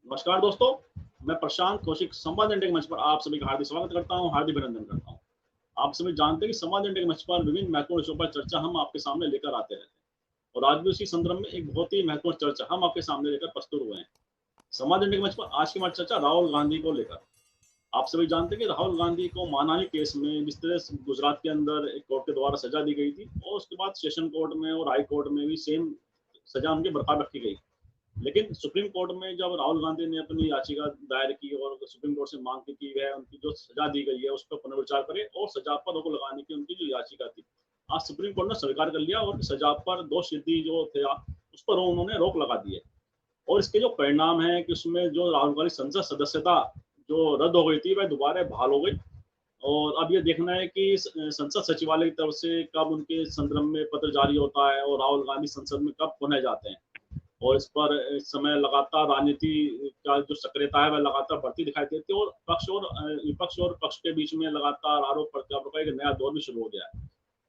नमस्कार दोस्तों, मैं प्रशांत कौशिक संवाद इंडिया के मंच पर आप सभी का हार्दिक स्वागत करता हूं, हार्दिक अभिनंदन करता हूं। आप सभी जानते हैं कि संवाद इंडिया के मंच पर विभिन्न महत्वपूर्ण विषयों पर चर्चा हम आपके सामने लेकर आते रहते हैं और आज भी उसी संदर्भ में एक बहुत ही महत्वपूर्ण चर्चा हम आपके सामने लेकर प्रस्तुत हुए हैं। संवाद इंडिया के मंच पर आज की हमारी चर्चा राहुल गांधी को लेकर। आप सभी जानते हैं कि राहुल गांधी को मानहानि केस में जिस तरह से गुजरात के अंदर एक कोर्ट के द्वारा सजा दी गई थी और उसके बाद सेशन कोर्ट में और हाई कोर्ट में भी सेम सजा उनकी बरकरार रखी गई। लेकिन सुप्रीम कोर्ट में जब राहुल गांधी ने अपनी याचिका दायर की और सुप्रीम कोर्ट से मांग की कि वह उनकी जो सजा दी गई है उस पर पुनर्विचार करे और सजा पर रोक लगाने की उनकी जो याचिका थी, आज सुप्रीम कोर्ट ने स्वीकार कर लिया और सजा पर दोषसिद्धि जो थे उस पर उन्होंने रोक लगा दी है। और इसके जो परिणाम है कि उसमें जो राहुल गांधी संसद सदस्यता जो रद्द हो गई थी वह दोबारा बहाल हो गई। और अब ये देखना है कि संसद सचिवालय की तरफ से कब उनके संदर्भ में पत्र जारी होता है और राहुल गांधी संसद में कब पुनः जाते हैं। और इस पर इस समय लगातार राजनीति का जो सक्रियता है वह लगातार बढ़ती दिखाई देती है और विपक्ष और पक्ष के बीच में लगातार आरोप प्रत्यारोप का एक नया दौर भी शुरू हो गया है।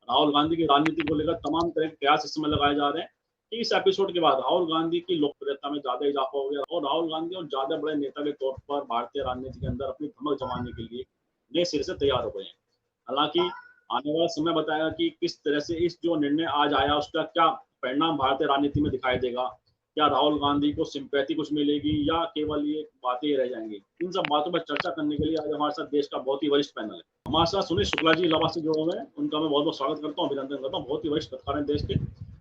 राहुल गांधी की राजनीति को लेकर तमाम तरह के प्रयास इस समय लगाए जा रहे हैं कि इस एपिसोड के बाद राहुल गांधी की लोकप्रियता में ज्यादा इजाफा हो गया और राहुल गांधी और ज्यादा बड़े नेता के तौर पर भारतीय राजनीति के अंदर अपनी धमक जमाने के लिए नए सिरे से तैयार हो गए हैं। हालांकि आने वाला समय बताएगा कि किस तरह से इस जो निर्णय आज आया उसका क्या परिणाम भारतीय राजनीति में दिखाई देगा। क्या राहुल गांधी को सिंपैथी कुछ मिलेगी या केवल ये बातें रह जाएंगी। इन सब बातों पर चर्चा करने के लिए आज हमारे साथ देश का बहुत ही वरिष्ठ पैनल है। हमारे साथ सुनील शुक्ला जी इलाहाबाद से जुड़े हुए हैं, उनका मैं बहुत बहुत स्वागत करता हूँ, अभिनंदन करता हूँ। बहुत ही वरिष्ठ पत्रकार हैं देश के।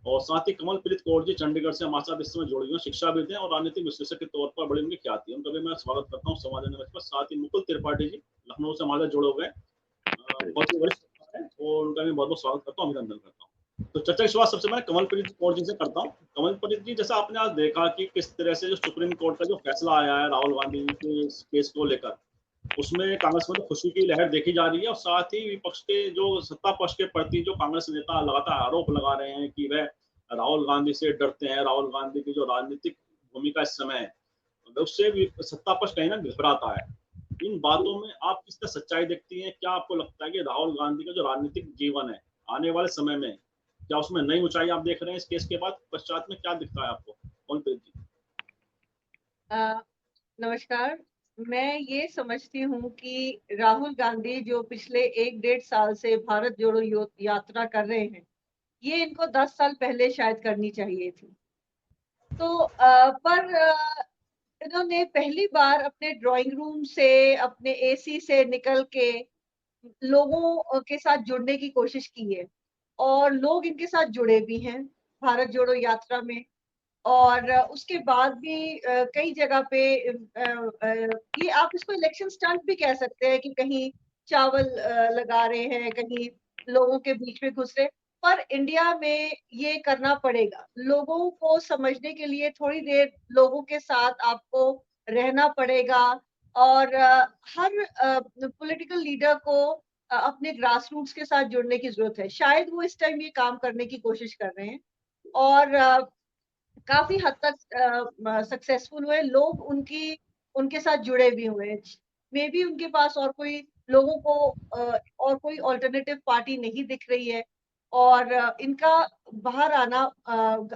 और साथ ही कमलप्रीत कौर जी चंडीगढ़ से हमारे साथ इस समय जुड़े हुए हैं, शिक्षाविद हैं और राजनीतिक विश्लेषक के तौर पर बड़ी उनकी ख्याति है, उनका भी मैं स्वागत करता हूँ समाज पर। साथ ही मुकुल त्रिपाठी जी लखनऊ से हमारे साथ जुड़े हुए हैं, बहुत ही वरिष्ठ है और उनका भी बहुत बहुत स्वागत करता हूँ, अभिनंदन करता हूँ। तो चर्चा की शुरुआत सबसे पहले कमलप्रीत कौर जी से करता हूँ। कमलप्रीत जी, जैसा आपने आज देखा कि किस तरह से जो सुप्रीम कोर्ट का जो फैसला आया है राहुल गांधी के केस को लेकर, उसमें कांग्रेस में तो खुशी की लहर देखी जा रही है और साथ ही विपक्ष के जो सत्ता पक्ष के प्रति जो कांग्रेस नेता लगातार आरोप लगा रहे हैं कि वह राहुल गांधी से डरते हैं। राहुल गांधी की जो राजनीतिक भूमिका इस समय है उससे भी सत्ता पक्ष कहीं ना घबराता है। इन बातों में आप किस तरह सच्चाई देखती हैं? क्या आपको लगता है कि राहुल गांधी का जो राजनीतिक जीवन है आने वाले समय में क्या उसमें नई ऊंचाई आप देख रहे हैं? इस केस के बाद पश्चात में क्या दिखता है आपको? कौनप्रीत जी। नमस्कार। मैं ये समझती हूँ कि राहुल गांधी जो पिछले 1-1.5 साल से भारत जोड़ो यात्रा कर रहे हैं, ये इनको 10 साल पहले शायद करनी चाहिए थी। तो पर इन्होंने पहली बार अपने ड्राइंग रूम से, अपने एसी से निकल के लोगों के साथ जुड़ने की कोशिश की है और लोग इनके साथ जुड़े भी हैं भारत जोड़ो यात्रा में। और उसके बाद भी कई जगह पे ये आप इसको इलेक्शन स्टंट भी कह सकते हैं कि कहीं चावल लगा रहे हैं, कहीं लोगों के बीच में घुस रहे। पर इंडिया में ये करना पड़ेगा। लोगों को समझने के लिए थोड़ी देर लोगों के साथ आपको रहना पड़ेगा और हर पॉलिटिकल लीडर को अपने ग्रास रूट्स के साथ जुड़ने की जरूरत है। शायद वो इस टाइम ये काम करने की कोशिश कर रहे हैं और काफ़ी हद तक सक्सेसफुल हुए। लोग उनके साथ जुड़े भी हुए हैं। मेबी उनके पास और कोई लोगों को और कोई अल्टरनेटिव पार्टी नहीं दिख रही है और इनका बाहर आना,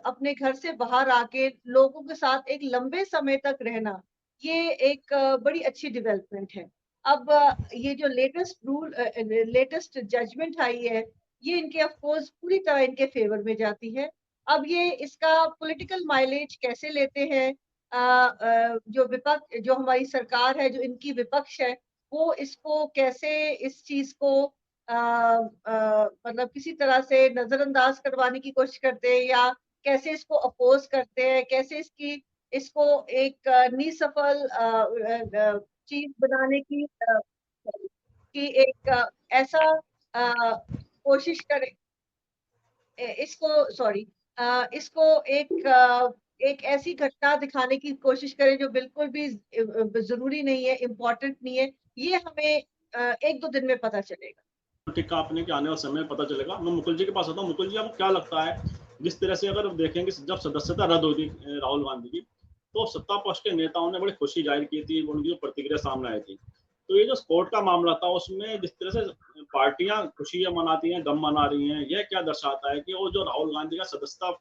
अपने घर से बाहर आके लोगों के साथ एक लंबे समय तक रहना, ये एक बड़ी अच्छी डेवलपमेंट है। अब ये जो लेटेस्ट जजमेंट आई है, ये इनके ऑफ कोर्स पूरी तरह इनके फेवर में जाती है। अब ये इसका पॉलिटिकल माइलेज कैसे लेते हैं, जो हमारी सरकार है, जो इनकी विपक्ष है, वो इसको कैसे इस चीज को मतलब किसी तरह से नजरअंदाज करवाने की कोशिश करते हैं या कैसे इसको अपोज करते हैं, कैसे इसको एक निसफल चीज बनाने की कि एक ऐसा कोशिश करे इसको सॉरी इसको एक ऐसी घटना दिखाने की कोशिश करें जो बिल्कुल भी जरूरी नहीं है, इम्पोर्टेंट नहीं है। ये हमें 1-2 दिन में पता चलेगा। ठीक कहा आपने कि आने वाले समय में पता चलेगा। मैं मुकुल जी के पास आता हूँ। मुकुल जी, आपको क्या लगता है जिस तरह से अगर देखेंगे जब सदस्यता रद्द हुई थी राहुल गांधी की, तो सत्ता पक्ष के नेताओं ने बड़ी खुशी जाहिर की थी, उनकी जो प्रतिक्रिया सामने आई थी। तो ये जो कोर्ट का मामला था उसमें जिस तरह से पार्टियां खुशियां मनाती हैं, गम मना रही हैं, यह क्या दर्शाता है कि वो जो राहुल गांधी का सदस्यता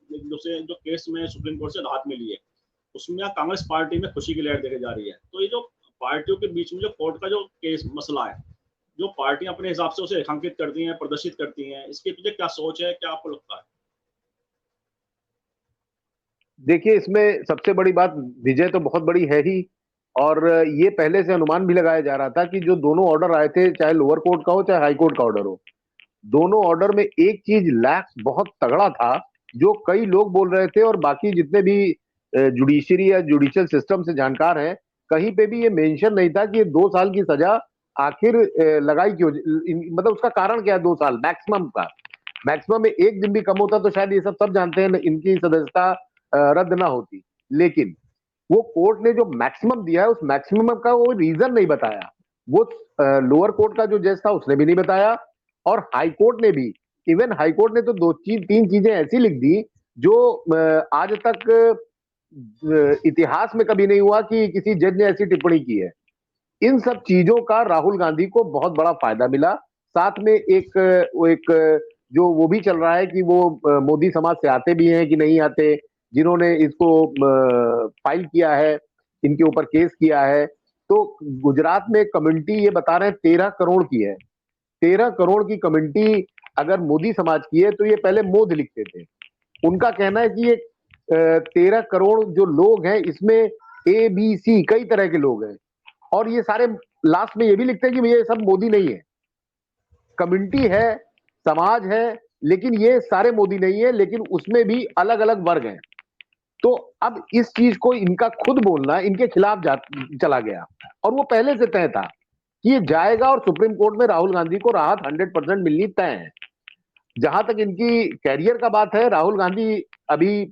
जो केस में सुप्रीम कोर्ट से राहत मिली है, उसमें कांग्रेस पार्टी में खुशी की लहर देखी जा रही है। तो ये जो पार्टियों के बीच में जो कोर्ट का जो केस मसला है, जो पार्टियां अपने हिसाब से उसे रेखांकित करती हैं, प्रदर्शित करती हैं, इसके पीछे क्या सोच है, क्या आपको लगता है? देखिए, इसमें सबसे बड़ी बात, विजय तो बहुत बड़ी है ही, और ये पहले से अनुमान भी लगाया जा रहा था कि जो दोनों ऑर्डर आए थे, चाहे लोअर कोर्ट का हो चाहे हाई कोर्ट का ऑर्डर हो, दोनों ऑर्डर में एक चीज लैक्स बहुत तगड़ा था, जो कई लोग बोल रहे थे और बाकी जितने भी जुडिशरी या जुडिशियल सिस्टम से जानकार हैं, कहीं पे भी ये मेंशन नहीं था कि ये 2 साल की सजा आखिर लगाई क्यों, मतलब उसका कारण क्या है 2 साल मैक्सिमम का। मैक्सिमम में एक दिन भी कम होता तो शायद ये सब जानते हैं, इनकी सदस्यता रद्द ना होती। लेकिन वो कोर्ट ने जो मैक्सिमम दिया है, उस मैक्सिमम का वो रीजन नहीं बताया। वो लोअर कोर्ट का जो जज था उसने भी नहीं बताया, और हाई कोर्ट ने भी, इवन हाई कोर्ट ने तो 2-3 चीजें ऐसी लिख दी जो आज तक इतिहास में कभी नहीं हुआ कि किसी जज ने ऐसी टिप्पणी की है। इन सब चीजों का राहुल गांधी को बहुत बड़ा फायदा मिला। साथ में एक जो वो भी चल रहा है कि वो मोदी समाज से आते भी हैं कि नहीं आते, जिन्होंने इसको फाइल किया है, इनके ऊपर केस किया है। तो गुजरात में कम्युनिटी ये बता रहे हैं 13 करोड़ की है। 13 करोड़ की कम्युनिटी अगर मोदी समाज की है तो ये पहले मोद लिखते थे। उनका कहना है कि ये 13 करोड़ जो लोग हैं, इसमें ABC कई तरह के लोग हैं, और ये सारे लास्ट में ये भी लिखते हैं कि ये सब मोदी नहीं है, कम्युनिटी है, समाज है, लेकिन ये सारे मोदी नहीं है, लेकिन उसमें भी अलग अलग वर्ग हैं। तो अब इस चीज को इनका खुद बोलना इनके खिलाफ चला गया, और वो पहले से तय था कि ये जाएगा, और सुप्रीम कोर्ट में राहुल गांधी को राहत 100% मिलनी तय है। जहां तक इनकी कैरियर का बात है, राहुल गांधी अभी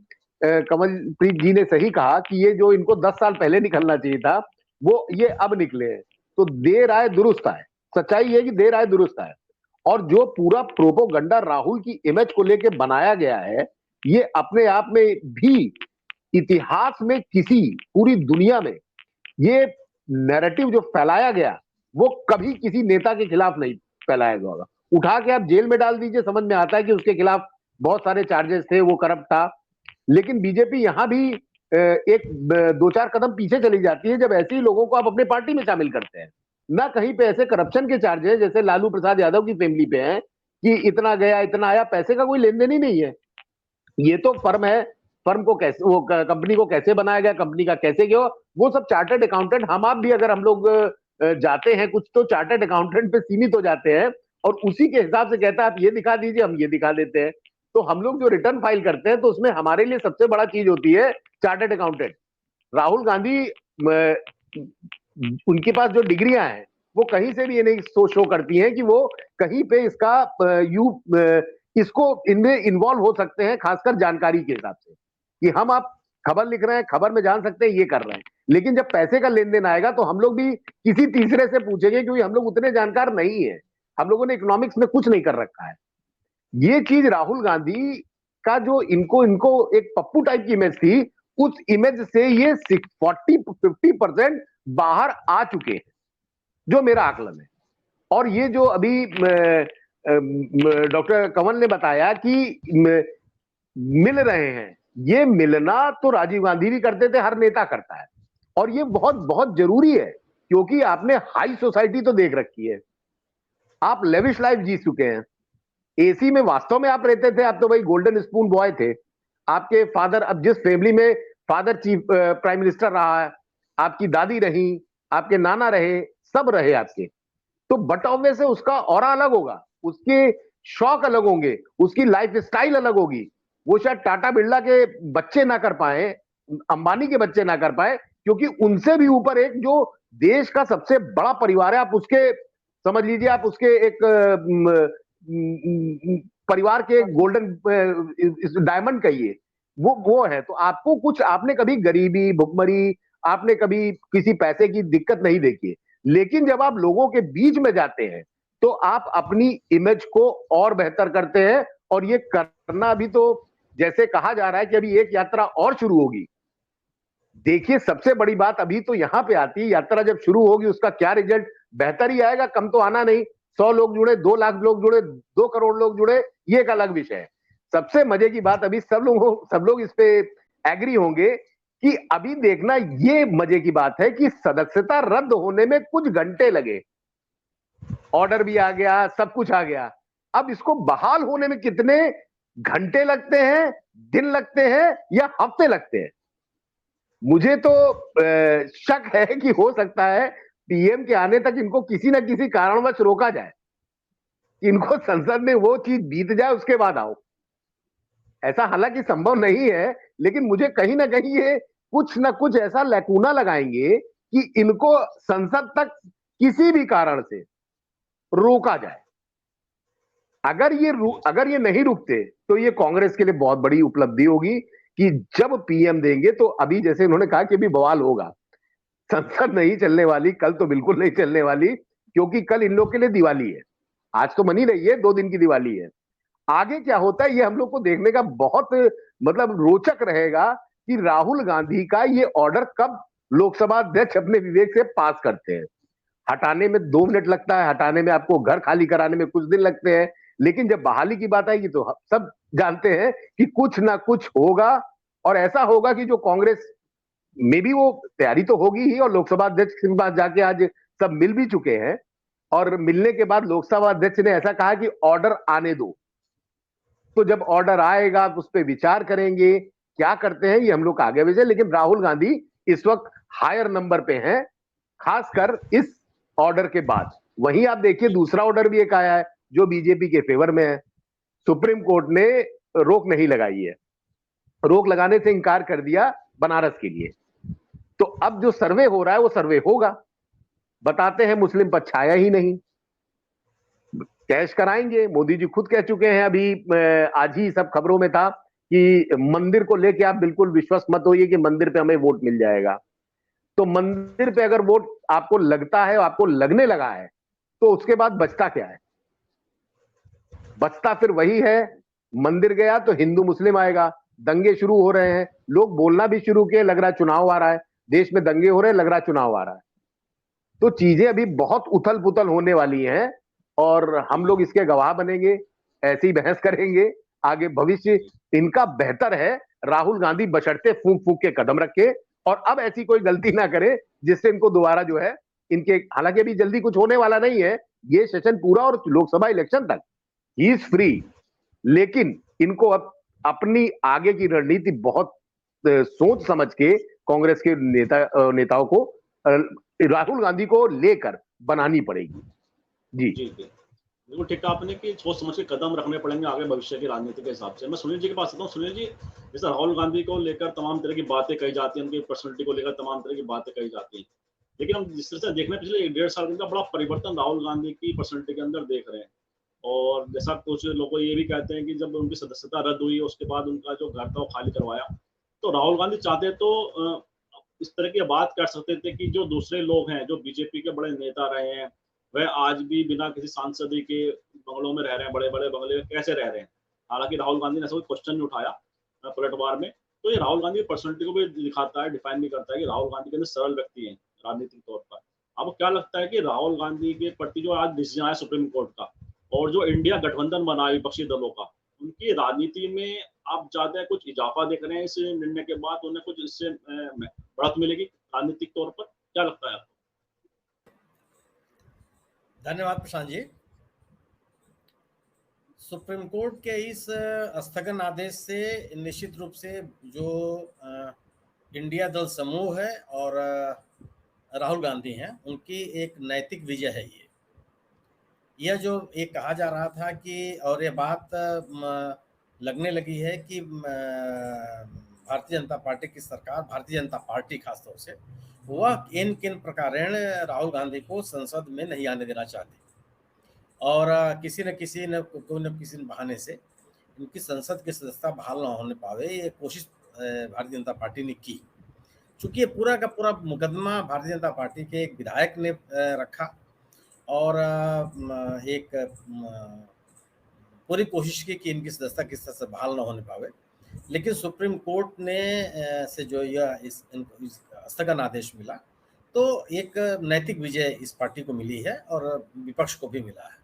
कमलप्रीत जी ने सही कहा कि ये जो इनको 10 साल पहले निकलना चाहिए था, वो ये अब निकले हैं। तो देर आए दुरुस्त आए, सच्चाई है कि देर आए दुरुस्त आए। और जो पूरा प्रोपोगंडा राहुल की इमेज को लेकर बनाया गया है, ये अपने आप में भी इतिहास में किसी पूरी दुनिया में ये नैरेटिव जो फैलाया गया, वो कभी किसी नेता के खिलाफ नहीं फैलाया गया होगा। उठा के आप जेल में डाल दीजिए, समझ में आता है कि उसके खिलाफ बहुत सारे चार्जेस थे, वो करप्ट था। लेकिन बीजेपी यहां भी एक 2-4 कदम पीछे चली जाती है जब ऐसे ही लोगों को आप अपने पार्टी में शामिल करते हैं। ना कहीं पे ऐसे करप्शन के चार्जेस जैसे लालू प्रसाद यादव की फैमिली पे हैं कि इतना गया इतना आया, पैसे का कोई लेन देन ही नहीं है। ये तो फर्म है, फर्म को कैसे, वो कंपनी को कैसे बनाया गया, कंपनी का कैसे गया, वो सब चार्टर्ड अकाउंटेंट, हम आप भी अगर हम लोग जाते हैं कुछ तो चार्टर्ड अकाउंटेंट पे सीमित हो जाते हैं, और उसी के हिसाब से कहता है आप ये दिखा दीजिए, हम ये दिखा देते हैं। तो हम लोग जो रिटर्न फाइल करते हैं तो उसमें हमारे लिए सबसे बड़ा चीज होती है चार्टर्ड अकाउंटेंट। राहुल गांधी, उनके पास जो डिग्रियां हैं वो कहीं से भी ये नहीं शो करती हैं कि वो कहीं पे इसका इसको इनमें इन्वॉल्व हो सकते हैं, खासकर जानकारी के हिसाब से कि हम आप खबर लिख रहे हैं, खबर में जान सकते हैं ये कर रहे हैं। लेकिन जब पैसे का लेन देन आएगा तो हम लोग भी किसी तीसरे से पूछेंगे, क्योंकि हम लोग उतने जानकार नहीं है, हम लोगों ने इकोनॉमिक्स में कुछ नहीं कर रखा है। ये चीज राहुल गांधी का जो इनको एक पप्पू टाइप की इमेज थी, उस इमेज से ये 40-50% बाहर आ चुके हैं, जो मेरा आकलन है। और ये जो अभी डॉक्टर कंवल ने बताया कि मिल रहे हैं, ये मिलना तो राजीव गांधी भी करते थे, हर नेता करता है, और ये बहुत बहुत जरूरी है, क्योंकि आपने हाई सोसाइटी तो देख रखी है, आप लेविश लाइफ जी चुके हैं। एसी में वास्तव में आप रहते थे, आप तो भाई गोल्डन स्पून बॉय थे। आपके फादर, अब जिस फैमिली में फादर चीफ प्राइम मिनिस्टर रहा है, आपकी दादी रही, आपके नाना रहे, सब रहे आपके, तो बट ऑब्वियस से उसका ऑरा अलग होगा, उसके शौक अलग होंगे, उसकी लाइफ स्टाइल अलग होगी। वो शायद टाटा बिरला के बच्चे ना कर पाए, अंबानी के बच्चे ना कर पाए, क्योंकि उनसे भी ऊपर एक जो देश का सबसे बड़ा परिवार है, आप उसके समझ लीजिए, आप उसके एक परिवार के गोल्डन डायमंड कहिए, वो है। तो आपको कुछ, आपने कभी गरीबी, भुखमरी, आपने कभी किसी पैसे की दिक्कत नहीं देखी। लेकिन जब आप लोगों के बीच में जाते हैं तो आप अपनी इमेज को और बेहतर करते हैं, और ये करना भी, तो जैसे कहा जा रहा है कि अभी एक यात्रा और शुरू होगी। देखिए, सबसे बड़ी बात अभी तो यहां पे आती है, यात्रा जब शुरू होगी उसका क्या रिजल्ट, बेहतर ही आएगा, कम तो आना नहीं। 100 लोग जुड़े, 2 लाख लोग जुड़े, 2 करोड़ लोग जुड़े, ये एक अलग विषय है। सबसे मजे की बात, अभी सब लोग इस पे एग्री होंगे कि अभी देखना, ये मजे की बात है कि सदस्यता रद्द होने में कुछ घंटे लगे, ऑर्डर भी आ गया, सब कुछ आ गया, अब इसको बहाल होने में कितने घंटे लगते हैं, दिन लगते हैं या हफ्ते लगते हैं। मुझे तो शक है कि हो सकता है पीएम के आने तक इनको किसी न किसी कारणवश रोका जाए, इनको संसद में वो चीज बीत जाए उसके बाद आओ। ऐसा हालांकि संभव नहीं है, लेकिन मुझे कहीं ना कहीं ये कुछ ना कुछ ऐसा लैकूना लगाएंगे कि इनको संसद तक किसी भी कारण से रोका जाए। अगर ये नहीं रुकते तो ये कांग्रेस के लिए बहुत बड़ी उपलब्धि होगी कि जब पीएम देंगे तो अभी जैसे उन्होंने कहा कि अभी बवाल होगा, संसद नहीं चलने वाली, कल तो बिल्कुल नहीं चलने वाली, क्योंकि कल इन लोग के लिए दिवाली है। आज तो मनी रही है, 2 दिन की दिवाली है। आगे क्या होता है ये हम लोग को देखने का बहुत मतलब रोचक रहेगा कि राहुल गांधी का ये ऑर्डर कब लोकसभा अध्यक्ष अपने विवेक से पास करते हैं। हटाने में 2 मिनट लगता है, हटाने में आपको घर खाली कराने में कुछ दिन लगते हैं, लेकिन जब बहाली की बात आएगी तो सब जानते हैं कि कुछ ना कुछ होगा, और ऐसा होगा कि जो कांग्रेस में भी वो तैयारी तो होगी ही, और लोकसभा अध्यक्ष के पास जाके आज सब मिल भी चुके हैं, और मिलने के बाद लोकसभा अध्यक्ष ने ऐसा कहा कि ऑर्डर आने दो। तो जब ऑर्डर आएगा तो उस पर विचार करेंगे, क्या करते हैं ये हम लोग आगे भेजे। लेकिन राहुल गांधी इस वक्त हायर नंबर पे हैं, खासकर इस ऑर्डर के बाद। वहीं आप देखिए दूसरा ऑर्डर भी एक आया है जो बीजेपी के फेवर में है। सुप्रीम कोर्ट ने रोक नहीं लगाई है, रोक लगाने से इंकार कर दिया बनारस के लिए। तो अब जो सर्वे हो रहा है वो सर्वे होगा, बताते हैं मुस्लिम पक्ष आया ही नहीं, कैश कराएंगे। मोदी जी खुद कह चुके हैं, अभी आज ही सब खबरों में था कि मंदिर को लेके आप बिल्कुल विश्वास मत होइए कि मंदिर पे हमें वोट मिल जाएगा। तो मंदिर पे अगर वोट आपको लगता है, आपको लगने लगा है, तो उसके बाद बचता क्या है? बचता फिर वही है, मंदिर गया तो हिंदू मुस्लिम आएगा, दंगे शुरू हो रहे हैं, लोग बोलना भी शुरू किए, लग रहा चुनाव आ रहा है, देश में दंगे हो रहे हैं, लग रहा चुनाव आ रहा है। तो चीजें अभी बहुत उथल पुथल होने वाली हैं, और हम लोग इसके गवाह बनेंगे, ऐसी ही बहस करेंगे आगे। भविष्य इनका बेहतर है, राहुल गांधी बशर्ते फूंक फूंक के कदम रखे और अब ऐसी कोई गलती ना करे जिससे इनको दोबारा जो है इनके, हालांकि अभी जल्दी कुछ होने वाला नहीं है, ये सेशन पूरा और लोकसभा इलेक्शन तक ही इज फ्री, लेकिन इनको अब अपनी आगे की रणनीति बहुत सोच समझ के कांग्रेस के नेताओं को राहुल गांधी को लेकर बनानी पड़ेगी। जी जी बिल्कुल ठीक कहा आपने कि सोच समझ के कदम रखने पड़ेंगे आगे भविष्य की राजनीति के हिसाब से। मैं सुनील जी के पास आता हूँ। सुनील जी, जैसे राहुल गांधी को लेकर तमाम तरह की बातें कही जाती हैं, उनकी पर्सनैलिटी को लेकर तमाम तरह की बातें कही जाती हैं, लेकिन हम जिस तरह से देख रहे हैं पिछले 1-1.5 साल का बड़ा परिवर्तन राहुल गांधी की पर्सनैलिटी के अंदर देख रहे हैं। और जैसा कुछ लोग ये भी कहते हैं कि जब उनकी सदस्यता रद्द हुई उसके बाद उनका जो घर था वो खाली करवाया, तो राहुल गांधी चाहते तो इस तरह की बात कर सकते थे कि जो दूसरे लोग हैं, जो बीजेपी के बड़े नेता रहे हैं, वह आज भी बिना किसी सांसदी के बंगलों में रह रहे हैं, बड़े बड़े बंगले में कैसे रह रहे हैं। हालांकि राहुल गांधी ने ऐसा कोई क्वेश्चन नहीं उठाया पलटवार में। तो ये राहुल गांधी की पर्सनैलिटी को भी दिखाता है, डिफाइन भी करता है कि राहुल गांधी के अंदर सरल व्यक्ति हैं राजनीतिक तौर पर। आपको क्या लगता है कि राहुल गांधी के प्रति जो आज डिसीजन आया सुप्रीम कोर्ट का, और जो इंडिया गठबंधन बना विपक्षी दलों का, उनकी राजनीति में आप ज्यादा कुछ इजाफा देख रहे हैं इस निर्णय के बाद? उन्हें कुछ इससे बढ़त मिलेगी राजनीतिक तौर पर, क्या लगता है आपको? धन्यवाद प्रशांत जी। सुप्रीम कोर्ट के इस स्थगन आदेश से निश्चित रूप से जो इंडिया दल समूह है और राहुल गांधी हैं, उनकी एक नैतिक विजय है। यह जो एक कहा जा रहा था कि, और ये बात लगने लगी है कि भारतीय जनता पार्टी की सरकार, भारतीय जनता पार्टी खासतौर से, वह किन किन प्रकारेण राहुल गांधी को संसद में नहीं आने देना चाहती, और किसी न किसी बहाने से इनकी संसद की सदस्यता बहाल न होने पावे, ये कोशिश भारतीय जनता पार्टी ने की। चूंकि ये पूरा का पूरा मुकदमा भारतीय जनता पार्टी के एक विधायक ने रखा और एक पूरी कोशिश की कि इनकी सदस्यता किस तरह से बहाल न होने पावे, लेकिन सुप्रीम कोर्ट ने से जो यह इस स्थगन आदेश मिला, तो एक नैतिक विजय इस पार्टी को मिली है और विपक्ष को भी मिला है।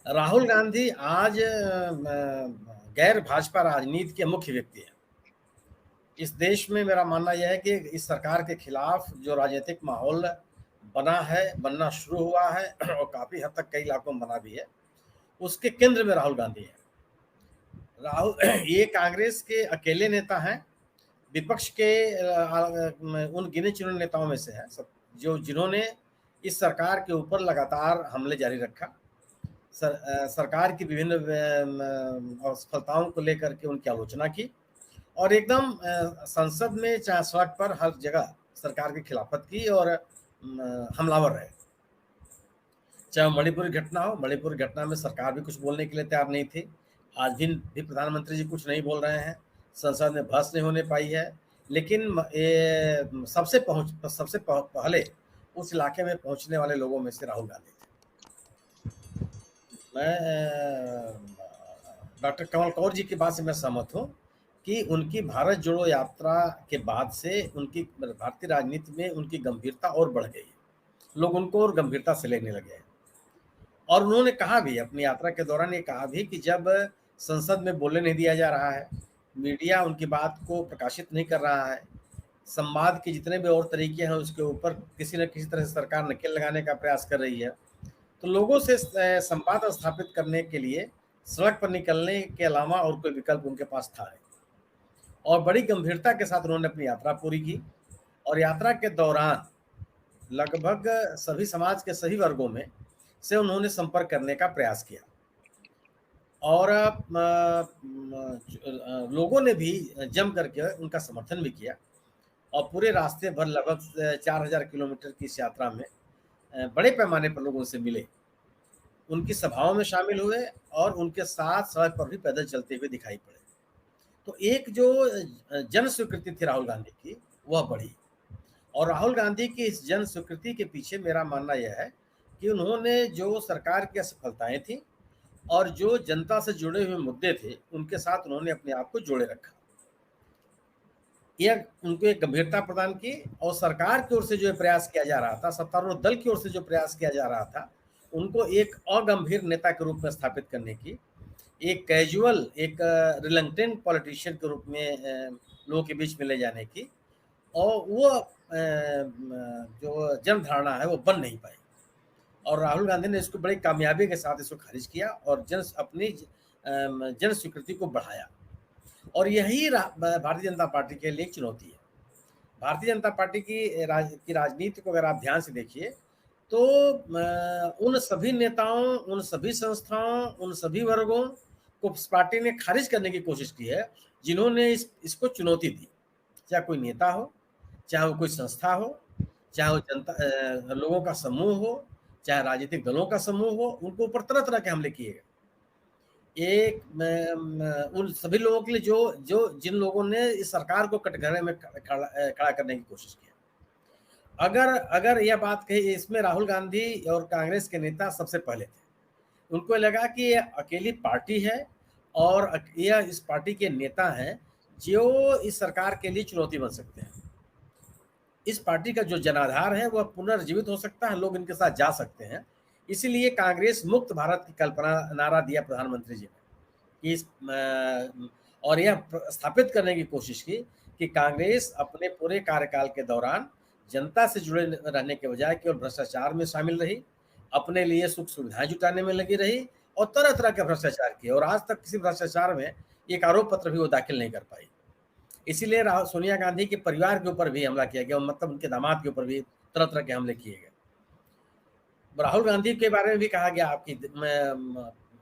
राहुल गांधी आज गैर भाजपा राजनीति के मुख्य व्यक्ति हैं। इस देश में मेरा मानना यह है कि इस सरकार के खिलाफ जो राजनीतिक माहौल बना है, बनना शुरू हुआ है और काफी हद तक कई इलाकों में बना भी है, उसके केंद्र में राहुल गांधी है। राहुल ये कांग्रेस के अकेले नेता हैं, विपक्ष के उन गिने चुने नेताओं में से है सब जो जिन्होंने इस सरकार के ऊपर लगातार हमले जारी रखा, सरकार की विभिन्न असफलताओं को लेकर के उनकी आलोचना की और एकदम संसद में चाहे सड़क पर हर जगह सरकार की खिलाफत की और हमलावर रहे। चाहे मणिपुर घटना हो, मणिपुर घटना में सरकार भी कुछ बोलने के लिए तैयार नहीं थी। आज भी प्रधानमंत्री जी कुछ नहीं बोल रहे हैं, संसद में बहस नहीं होने पाई है, लेकिन सबसे पहले उस इलाके में पहुंचने वाले लोगों में से राहुल गांधी थे। मैं डॉक्टर कमल कौर जी की बात से मैं सहमत हूँ कि उनकी भारत जोड़ो यात्रा के बाद से उनकी भारतीय राजनीति में उनकी गंभीरता और बढ़ गई, लोग उनको और गंभीरता से लेने लगे हैं। और उन्होंने कहा भी अपनी यात्रा के दौरान, ये कहा भी कि जब संसद में बोलने नहीं दिया जा रहा है, मीडिया उनकी बात को प्रकाशित नहीं कर रहा है, संवाद के जितने भी और तरीके हैं उसके ऊपर किसी न किसी तरह से सरकार नकेल लगाने का प्रयास कर रही है, तो लोगों से संवाद स्थापित करने के लिए सड़क पर निकलने के अलावा और कोई विकल्प उनके पास था नहीं। और बड़ी गंभीरता के साथ उन्होंने अपनी यात्रा पूरी की और यात्रा के दौरान लगभग सभी समाज के सभी वर्गों में से उन्होंने संपर्क करने का प्रयास किया और लोगों ने भी जम करके उनका समर्थन भी किया और पूरे रास्ते भर लगभग 4000 किलोमीटर की इस यात्रा में बड़े पैमाने पर लोगों से मिले, उनकी सभाओं में शामिल हुए और उनके साथ सड़क पर भी पैदल चलते हुए दिखाई पड़े। तो एक जो जन स्वीकृति थी राहुल गांधी की वह बढ़ी और राहुल गांधी की इस जन स्वीकृति के पीछे मेरा मानना यह है कि उन्होंने जो सरकार की असफलताएं थी और जो जनता से जुड़े हुए मुद्दे थे उनके साथ उन्होंने अपने आप को जोड़े रखा, यह उनको एक गंभीरता प्रदान की और सरकार की ओर से जो प्रयास किया जा रहा था, सत्तारूढ़ दल की ओर से जो प्रयास किया जा रहा था, उनको एक अगंभीर नेता के रूप में स्थापित करने की, एक कैजुअल, एक रिलक्टेंट पॉलिटिशियन के रूप में लोगों के बीच में ले जाने की, और वो जो जन धारणा है वो बन नहीं पाई और राहुल गांधी ने इसको बड़ी कामयाबी के साथ इसको खारिज किया और अपनी जन स्वीकृति को बढ़ाया और यही भारतीय जनता पार्टी के लिए चुनौती है। भारतीय जनता पार्टी की राजनीति को अगर आप ध्यान से देखिए तो उन सभी नेताओं, उन सभी संस्थाओं, उन सभी वर्गों को पार्टी ने खारिज करने की कोशिश की है जिन्होंने इसको चुनौती दी, चाहे कोई नेता हो, चाहे वो कोई संस्था हो, चाहे वो जनता लोगों का समूह हो, चाहे राजनीतिक दलों का समूह हो, उनको ऊपर तरह तरह के हमले किए गए। उन सभी लोगों के लिए जो जिन लोगों ने इस सरकार को कटघरे में खड़ा करने की कोशिश की। अगर यह बात कही, इसमें राहुल गांधी और कांग्रेस के नेता सबसे पहले थे। उनको लगा कि ये अकेली पार्टी है और यह इस पार्टी के नेता हैं जो इस सरकार के लिए चुनौती बन सकते हैं। इस पार्टी का जो जनाधार है वह पुनर्जीवित हो सकता है, लोग इनके साथ जा सकते हैं। इसीलिए कांग्रेस मुक्त भारत की कल्पना नारा दिया प्रधानमंत्री जी ने कि और यह स्थापित करने की कोशिश की कि कांग्रेस अपने पूरे कार्यकाल के दौरान जनता से जुड़े रहने के बजाय केवल भ्रष्टाचार में शामिल रही, अपने लिए सुख सुविधाएं जुटाने में लगी रही और तरह तरह के भ्रष्टाचार किए और आज तक किसी भ्रष्टाचार में एक आरोप पत्र भी वो दाखिल नहीं कर पाई। इसीलिए सोनिया गांधी के परिवार के ऊपर भी हमला किया गया, मतलब उनके दामाद के ऊपर भी तरह तरह के हमले किए गए। राहुल गांधी के बारे में भी कहा गया आपकी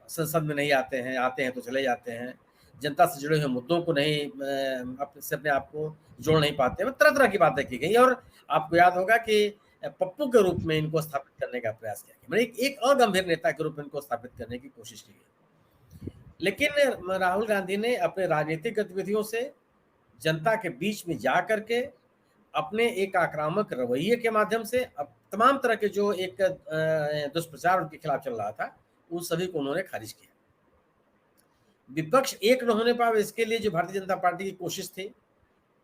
संसद में नहीं आते हैं तो चले जाते हैं, जनता से जुड़े हुए मुद्दों को नहीं अपने आप को जोड़ नहीं पाते, तरह तरह की बातें की गई और आपको याद होगा कि पप्पू के रूप में इनको स्थापित करने का प्रयास किया गया, मतलब एक अगंभीर नेता के रूप में इनको स्थापित करने की कोशिश की गई। लेकिन राहुल गांधी ने अपने राजनीतिक गतिविधियों से जनता के बीच में जा करके अपने एक आक्रामक रवैये के माध्यम से अब तमाम तरह के जो एक दुष्प्रचार उनके खिलाफ चल रहा था उन सभी को उन्होंने खारिज किया। विपक्ष एक न होने पाए, इसके लिए जो भारतीय जनता पार्टी की कोशिश थी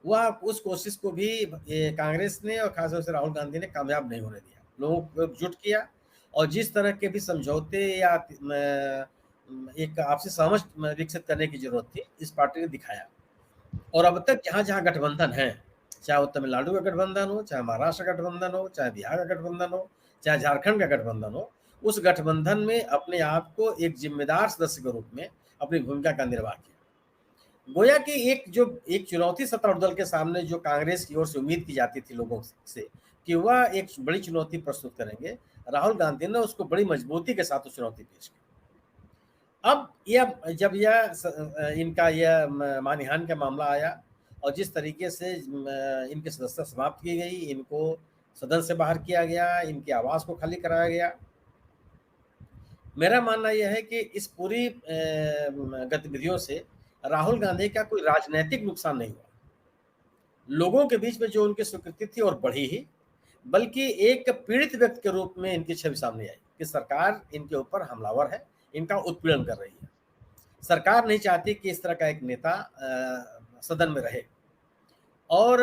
वह उस कोशिश को भी कांग्रेस ने और खासतौर से राहुल गांधी ने कामयाब नहीं होने दिया। लोगों को एकजुट किया और जिस तरह के भी समझौते या एक आपसी समझ विकसित करने की जरूरत थी इस पार्टी ने दिखाया और अब तक जहां जहां गठबंधन है, चाहे वो तमिलनाडु का गठबंधन हो, चाहे महाराष्ट्र का गठबंधन हो, चाहे बिहार का गठबंधन हो, चाहे झारखंड का गठबंधन हो, उस गठबंधन में अपने आप को एक जिम्मेदार सदस्य के रूप में अपनी भूमिका का निर्वाह किया। गोया कि एक चुनौती सत्तारूढ़ दल के सामने जो कांग्रेस की ओर से उम्मीद की जाती थी लोगों से कि वह एक बड़ी चुनौती प्रस्तुत करेंगे, राहुल गांधी ने उसको बड़ी मजबूती के साथ उस चुनौती पेश की। अब जब इनका यह मानहानि का मामला आया और जिस तरीके से इनकी सदस्यता समाप्त की गई, इनको सदन से बाहर किया गया, इनके आवास को खाली कराया गया, मेरा मानना यह है कि इस पूरी गतिविधियों से राहुल गांधी का कोई राजनीतिक नुकसान नहीं हुआ। लोगों के बीच में जो उनकी स्वीकृति थी और बढ़ी ही, बल्कि एक पीड़ित व्यक्ति के रूप में इनकी छवि सामने आई कि सरकार इनके ऊपर हमलावर है, इनका उत्पीड़न कर रही है। सरकार नहीं चाहती कि इस तरह का एक नेता सदन में रहे। और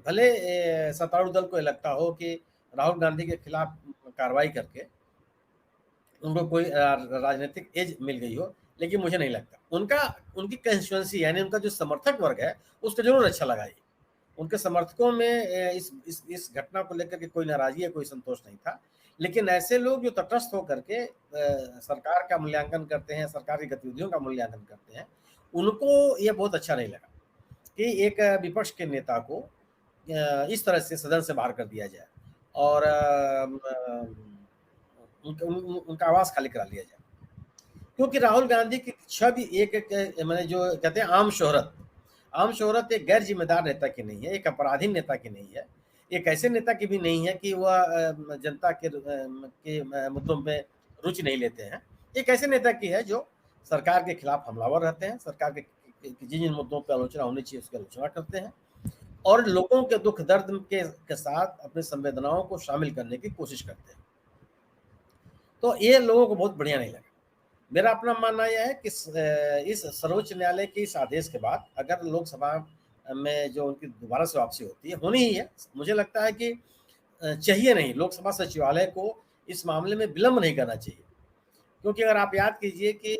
भले सत्तारूढ़ दल को लगता हो कि राहुल गांधी के खिलाफ कार्रवाई करके उनको कोई राजनीतिक एज मिल गई हो, लेकिन मुझे नहीं लगता। उनकी कंस्टिट्यूएंसी यानी उनका जो समर्थक वर्ग है उसको जरूर अच्छा लगा। उनके समर्थकों में इस घटना को लेकर के कोई नाराजगी या कोई संतोष नहीं था, लेकिन ऐसे लोग जो तटस्थ होकर के सरकार का मूल्यांकन करते हैं, सरकार की गतिविधियों का मूल्यांकन करते हैं, उनको यह बहुत अच्छा नहीं लगा कि एक विपक्ष के नेता को इस तरह से सदन से बाहर कर दिया जाए और उनका आवाज खाली करा लिया जाए। क्योंकि राहुल गांधी की छवि मैंने जो कहते हैं आम शोहरत एक गैर जिम्मेदार नेता की नहीं है, एक अपराधी नेता की नहीं है, एक ऐसे नेता की भी नहीं है कि वह जनता के मुद्दों पे रुचि नहीं लेते हैं। एक ऐसे नेता की है जो सरकार के खिलाफ हमलावर रहते हैं, सरकार के जिन मुद्दों पर आलोचना होनी चाहिए उसकी आलोचना करते हैं और लोगों के दुख दर्द के साथ अपनी संवेदनाओं को शामिल करने की कोशिश करते हैं। तो ये लोगों को बहुत बढ़िया नहीं लगा। मेरा अपना मानना यह है कि इस सर्वोच्च न्यायालय के इस आदेश के बाद अगर लोकसभा में जो उनकी दोबारा से वापसी होती है, होनी ही है, मुझे लगता है कि चाहिए नहीं, लोकसभा सचिवालय को इस मामले में विलंब नहीं करना चाहिए। क्योंकि अगर आप याद कीजिए कि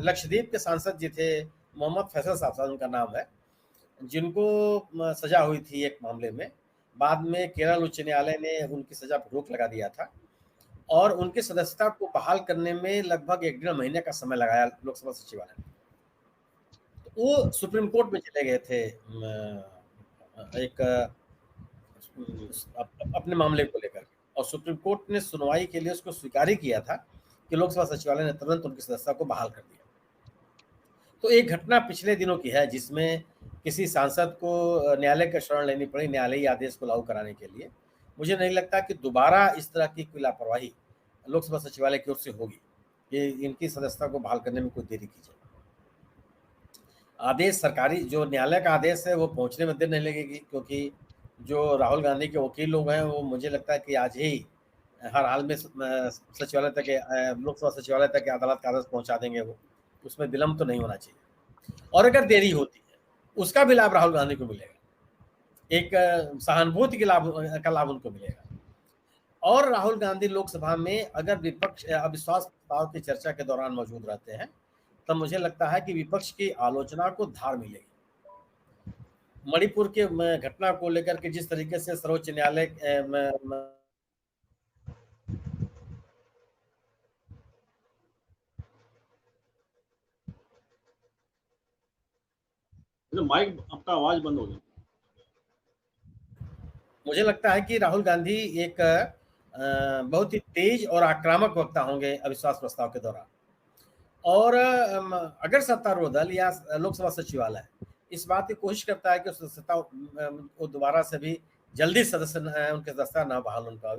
लक्षद्वीप के सांसद जी थे, मोहम्मद फैसल साहब उनका नाम है, जिनको सजा हुई थी एक मामले में, बाद में केरल उच्च न्यायालय ने उनकी सजा पर रोक लगा दिया था और उनकी सदस्यता को बहाल करने में लगभग 1-1.5 महीने का समय लगाया लोकसभा सचिवालय ने। तो वो सुप्रीम कोर्ट में चले गए थे एक अपने मामले को लेकर और सुप्रीम कोर्ट ने सुनवाई के लिए उसको स्वीकार ही किया था कि लोकसभा सचिवालय ने तुरंत उनकी सदस्यता को बहाल कर दिया। तो एक घटना पिछले दिनों की है जिसमें किसी सांसद को न्यायालय का शरण लेनी पड़ी न्यायालयी आदेश को लागू कराने के लिए। मुझे नहीं लगता कि दोबारा इस तरह की कोई लापरवाही लोकसभा सचिवालय की ओर से होगी कि इनकी सदस्यता को बहाल करने में कोई देरी की जाए। आदेश सरकारी जो न्यायालय का आदेश है वो पहुंचने में देर नहीं लगेगी, क्योंकि जो राहुल गांधी के वकील लोग हैं वो मुझे लगता है कि आज ही हर हाल में सचिवालय तक लोकसभा सचिवालय तक अदालत का आदेश पहुंचा देंगे। वो उसमें विलंब तो नहीं होना चाहिए और अगर देरी होती है उसका भी लाभ राहुल गांधी को मिलेगा, एक सहानुभूति के लाभ उनको मिलेगा। और राहुल गांधी लोकसभा में अगर विपक्ष अविश्वास प्रस्ताव की चर्चा के दौरान मौजूद रहते हैं तब मुझे लगता है कि विपक्ष की आलोचना को धार मिलेगी। मणिपुर के घटना को लेकर के जिस तरीके से सर्वोच्च न्यायालय माइक आपका आवाज बंद हो गया। मुझे लगता है कि राहुल गांधी एक बहुत ही तेज और आक्रामक वक्ता होंगे अविश्वास प्रस्ताव के दौरान। और अगर सत्तारूढ़ दल या लोकसभा सचिवालय इस बात की कोशिश करता है कि सदस्यता को दोबारा से भी जल्दी उनके सदस्यता ना बहाल उनका हो,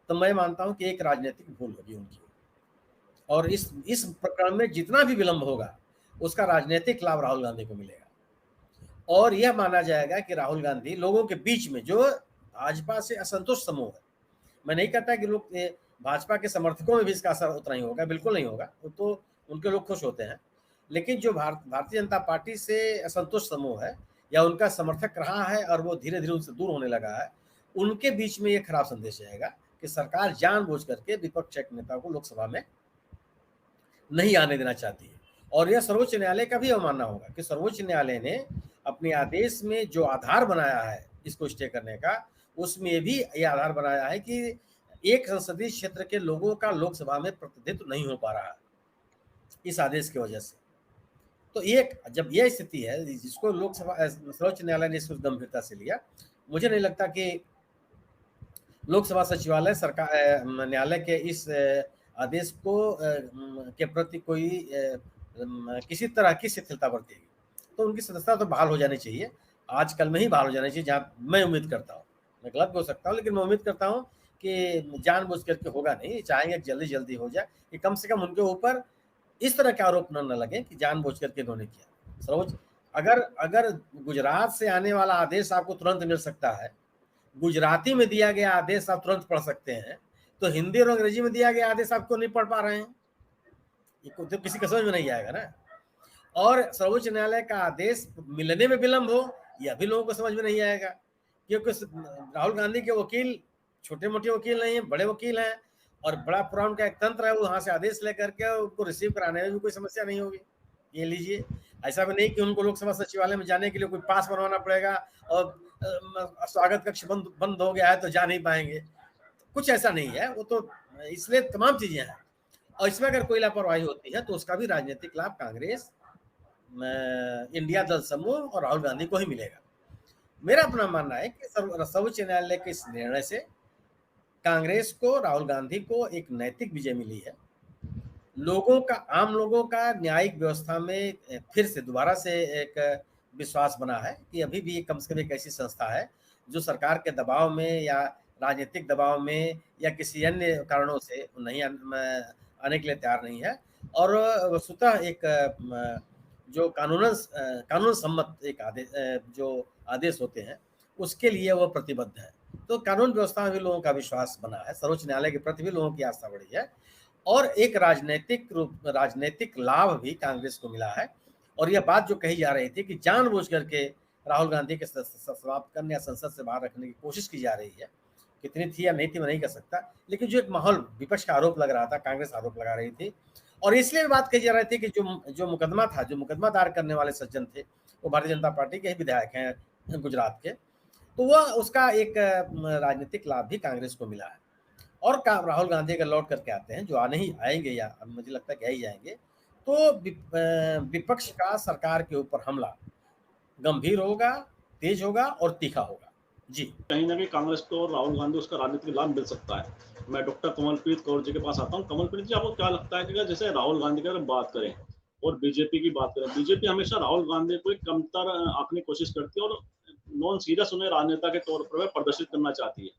तो मैं मानता हूं कि एक राजनीतिक भूल होगी उनकी। और इस प्रकरण में जितना भी विलंब होगा उसका राजनीतिक लाभ राहुल गांधी को मिलेगा और यह माना जाएगा कि राहुल गांधी लोगों के बीच में जो भाजपा से असंतुष्ट समूह है, मैं नहीं कहता कि लोग भाजपा के समर्थकों में भी इसका असर उतना ही होगा, बिल्कुल नहीं होगा, तो उनके लोग खुश होते हैं, लेकिन जो भारतीय जनता पार्टी से असंतुष्ट समूह है या उनका समर्थक रहा है और वो धीरे धीरे उनसे दूर होने लगा है, उनके बीच में ये खराब संदेश जाएगा कि सरकार जानबूझ करके विपक्ष के नेता को लोकसभा में नहीं आने देना चाहती है और यह सर्वोच्च न्यायालय का भी अवमानना होगा कि सर्वोच्च न्यायालय ने अपने आदेश में जो आधार बनाया है इसको स्टे करने का, उसमें भी ये आधार बनाया है कि एक संसदीय क्षेत्र के लोगों का लोकसभा में प्रतिनिधित्व नहीं हो पा रहा है इस आदेश की वजह से। तो एक जब यह स्थिति है जिसको लोकसभा सर्वोच्च न्यायालय ने इसको गंभीरता से लिया, मुझे नहीं लगता कि लोकसभा सचिवालय सरकार न्यायालय के इस आदेश को के प्रति कोई किसी तरह की शिथिलता बरतेगी। तो उनकी सदस्यता तो बहाल हो जानी चाहिए, आजकल में ही बहाल हो जानी चाहिए, जहाँ मैं उम्मीद करता हूँ, मैं गलत भी हो सकता हूँ, लेकिन मैं उम्मीद करता हूँ कि जानबूझ करके होगा नहीं, चाहेंगे जल्दी जल्दी हो जाए कि कम से कम उनके ऊपर इस तरह के आरोप न लगे कि जानबूझ करके इन्होंने किया। सर्वोच्च अगर गुजरात से आने वाला आदेश आपको तुरंत मिल सकता है, गुजराती में दिया गया आदेश आप तुरंत पढ़ सकते हैं, तो हिंदी और अंग्रेजी में दिया गया आदेश आप क्यों नहीं पढ़ पा रहे हैं? ये तो किसी का समझ में नहीं आएगा ना। और सर्वोच्च न्यायालय का आदेश मिलने में विलंब हो, यह भी लोगों को समझ में नहीं आएगा, क्योंकि राहुल गांधी के वकील छोटे मोटे वकील नहीं है, बड़े वकील हैं, और बड़ा पूरा उनका एक तंत्र है, वहां से आदेश लेकर के उनको रिसीव कराने में भी कोई समस्या नहीं होगी। ये लीजिए, ऐसा भी नहीं कि उनको लोकसभा सचिवालय में जाने के लिए कोई पास बनवाना पड़ेगा और स्वागत कक्ष बंद हो गया है तो जा नहीं पाएंगे, कुछ ऐसा नहीं है। वो तो इसलिए तमाम चीजें हैं, और इसमें अगर कोई लापरवाही होती है तो उसका भी राजनीतिक लाभ कांग्रेस, इंडिया दल समूह और राहुल गांधी को ही मिलेगा। मेरा अपना मानना है कि सर्वोच्च न्यायालय के इस निर्णय से कांग्रेस को, राहुल गांधी को एक नैतिक विजय मिली है। आम लोगों का न्यायिक व्यवस्था में फिर से दोबारा से एक विश्वास बना है कि अभी भी कम से कम एक ऐसी संस्था है जो सरकार के दबाव में या राजनीतिक दबाव में या किसी अन्य कारणों से नहीं आने के लिए तैयार नहीं है, और वस्तुतः एक जो कानून सम्मत एक आदेश होते हैं उसके लिए वो प्रतिबद्ध है। तो कानून व्यवस्था में भी लोगों का विश्वास बना है, सर्वोच्च न्यायालय के प्रति भी लोगों की आस्था बढ़ी है, और एक राजनीतिक लाभ भी कांग्रेस को मिला है। और यह बात जो कही जा रही थी कि जानबूझ करके राहुल गांधी के समाप्त करने या संसद से बाहर रखने की कोशिश की जा रही है, कितनी थी या नहीं थी मैं नहीं कह सकता, लेकिन जो एक माहौल विपक्ष का आरोप लग रहा था, कांग्रेस आरोप लगा रही थी, और इसलिए बात कही जा रही थी कि जो मुकदमा दायर करने वाले सज्जन थे वो भारतीय जनता पार्टी के ही विधायक हैं गुजरात के, तो वह उसका एक राजनीतिक लाभ भी कांग्रेस को मिला है। और राहुल गांधी अगर लौट करके आते हैं, जो आएंगे या मुझे लगता है कि आ ही जाएंगे, तो विपक्ष का सरकार के ऊपर हमला गंभीर होगा, तेज होगा और तीखा होगा। जी, कहीं ना कहीं कांग्रेस को राहुल गांधी उसका राजनीतिक लाभ मिल सकता है। मैं डॉक्टर कमलप्रीत कौर जी के पास आता हूँ। कमलप्रीत जी, आपको क्या लगता है कि जैसे राहुल गांधी की अगर बात करें और बीजेपी की बात करें, बीजेपी हमेशा राहुल गांधी को एक कमतर आंकने की कोशिश करती है और नॉन सीरियस उन्हें राजनेता के तौर पर प्रदर्शित करना चाहती है,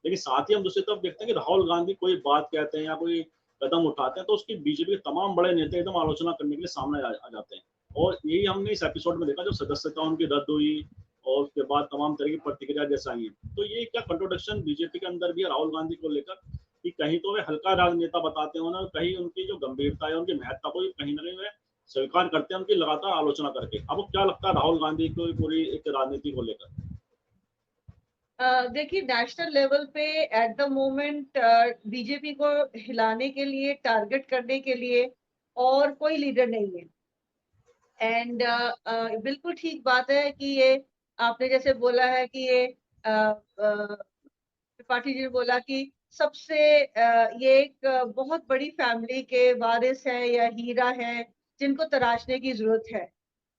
लेकिन साथ ही हम दूसरी तरफ देखते हैं कि राहुल गांधी कोई बात कहते हैं या कोई कदम उठाते हैं तो उसकी बीजेपी के तमाम बड़े नेता एकदम आलोचना करने के लिए सामने आ जाते हैं, और यही हमने इस एपिसोड में देखा, जब सदस्यता उनकी रद्द हुई और उसके बाद तमाम तरह की प्रतिक्रिया जैसा आई है। तो ये क्या कंट्रोडिक्शन बीजेपी के अंदर भी है राहुल गांधी को लेकर, कि कहीं तो वे हल्का राजनेता बताते हैं और कहीं उनकी जो गंभीरता है, उनकी महत्ता को कहीं ना कहीं वे स्वीकार करते हैं उनकी लगातार आलोचना करके। आपको क्या लगता है राहुल गांधी को पूरी एक राजनीति को लेकर? देखिए, नेशनल लेवल पे एट द मोमेंट बीजेपी को हिलाने के लिए, टारगेट करने के लिए और कोई लीडर नहीं है। एंड बिल्कुल ठीक बात है कि ये आपने जैसे बोला है कि ये त्रिपाठी जी ने बोला कि सबसे ये एक बहुत बड़ी फैमिली के वारिस है या हीरा है जिनको तराशने की जरूरत है।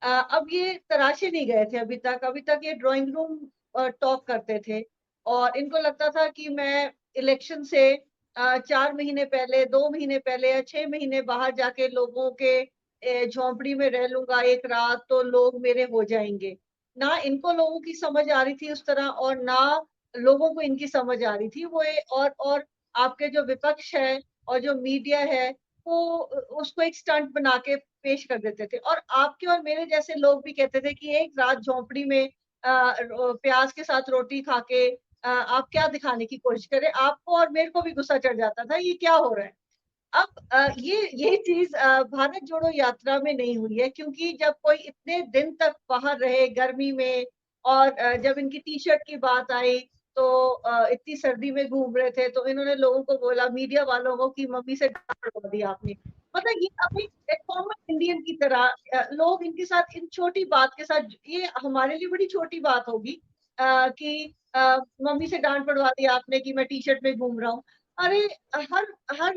अब ये तराशे नहीं गए थे अभी तक ये ड्राइंग रूम टॉक करते थे, और इनको लगता था कि मैं इलेक्शन से 4 महीने पहले, 2 महीने पहले या 6 महीने बाहर जाके लोगों के झोंपड़ी में रह लूंगा एक रात तो लोग मेरे हो जाएंगे। ना इनको लोगों की समझ आ रही थी उस तरह, और ना लोगों को इनकी समझ आ रही थी। और आपके जो विपक्ष है और जो मीडिया है वो उसको एक स्टंट बना के पेश कर देते थे, और आपके और मेरे जैसे लोग भी कहते थे कि एक रात झोंपड़ी में प्याज के साथ रोटी खा के आप क्या दिखाने की कोशिश करें। आपको और मेरे को भी गुस्सा चढ़ जाता था, ये क्या हो रहा है। अब ये चीज भारत जोड़ो यात्रा में नहीं हुई है, क्योंकि जब कोई इतने दिन तक बाहर रहे गर्मी में, और जब इनकी टी शर्ट की बात आई तो इतनी सर्दी में घूम रहे थे, तो इन्होंने लोगों को बोला, मीडिया वालों को, कि मम्मी से डांट पड़वा दी आपने। मतलब ये अभी एक कॉमन इंडियन की तरह लोग इनके साथ इन छोटी बात के साथ, ये हमारे लिए बड़ी छोटी बात होगी कि मम्मी से डांट पड़वा दी आपने कि मैं टी शर्ट में घूम रहा हूँ। अरे हर हर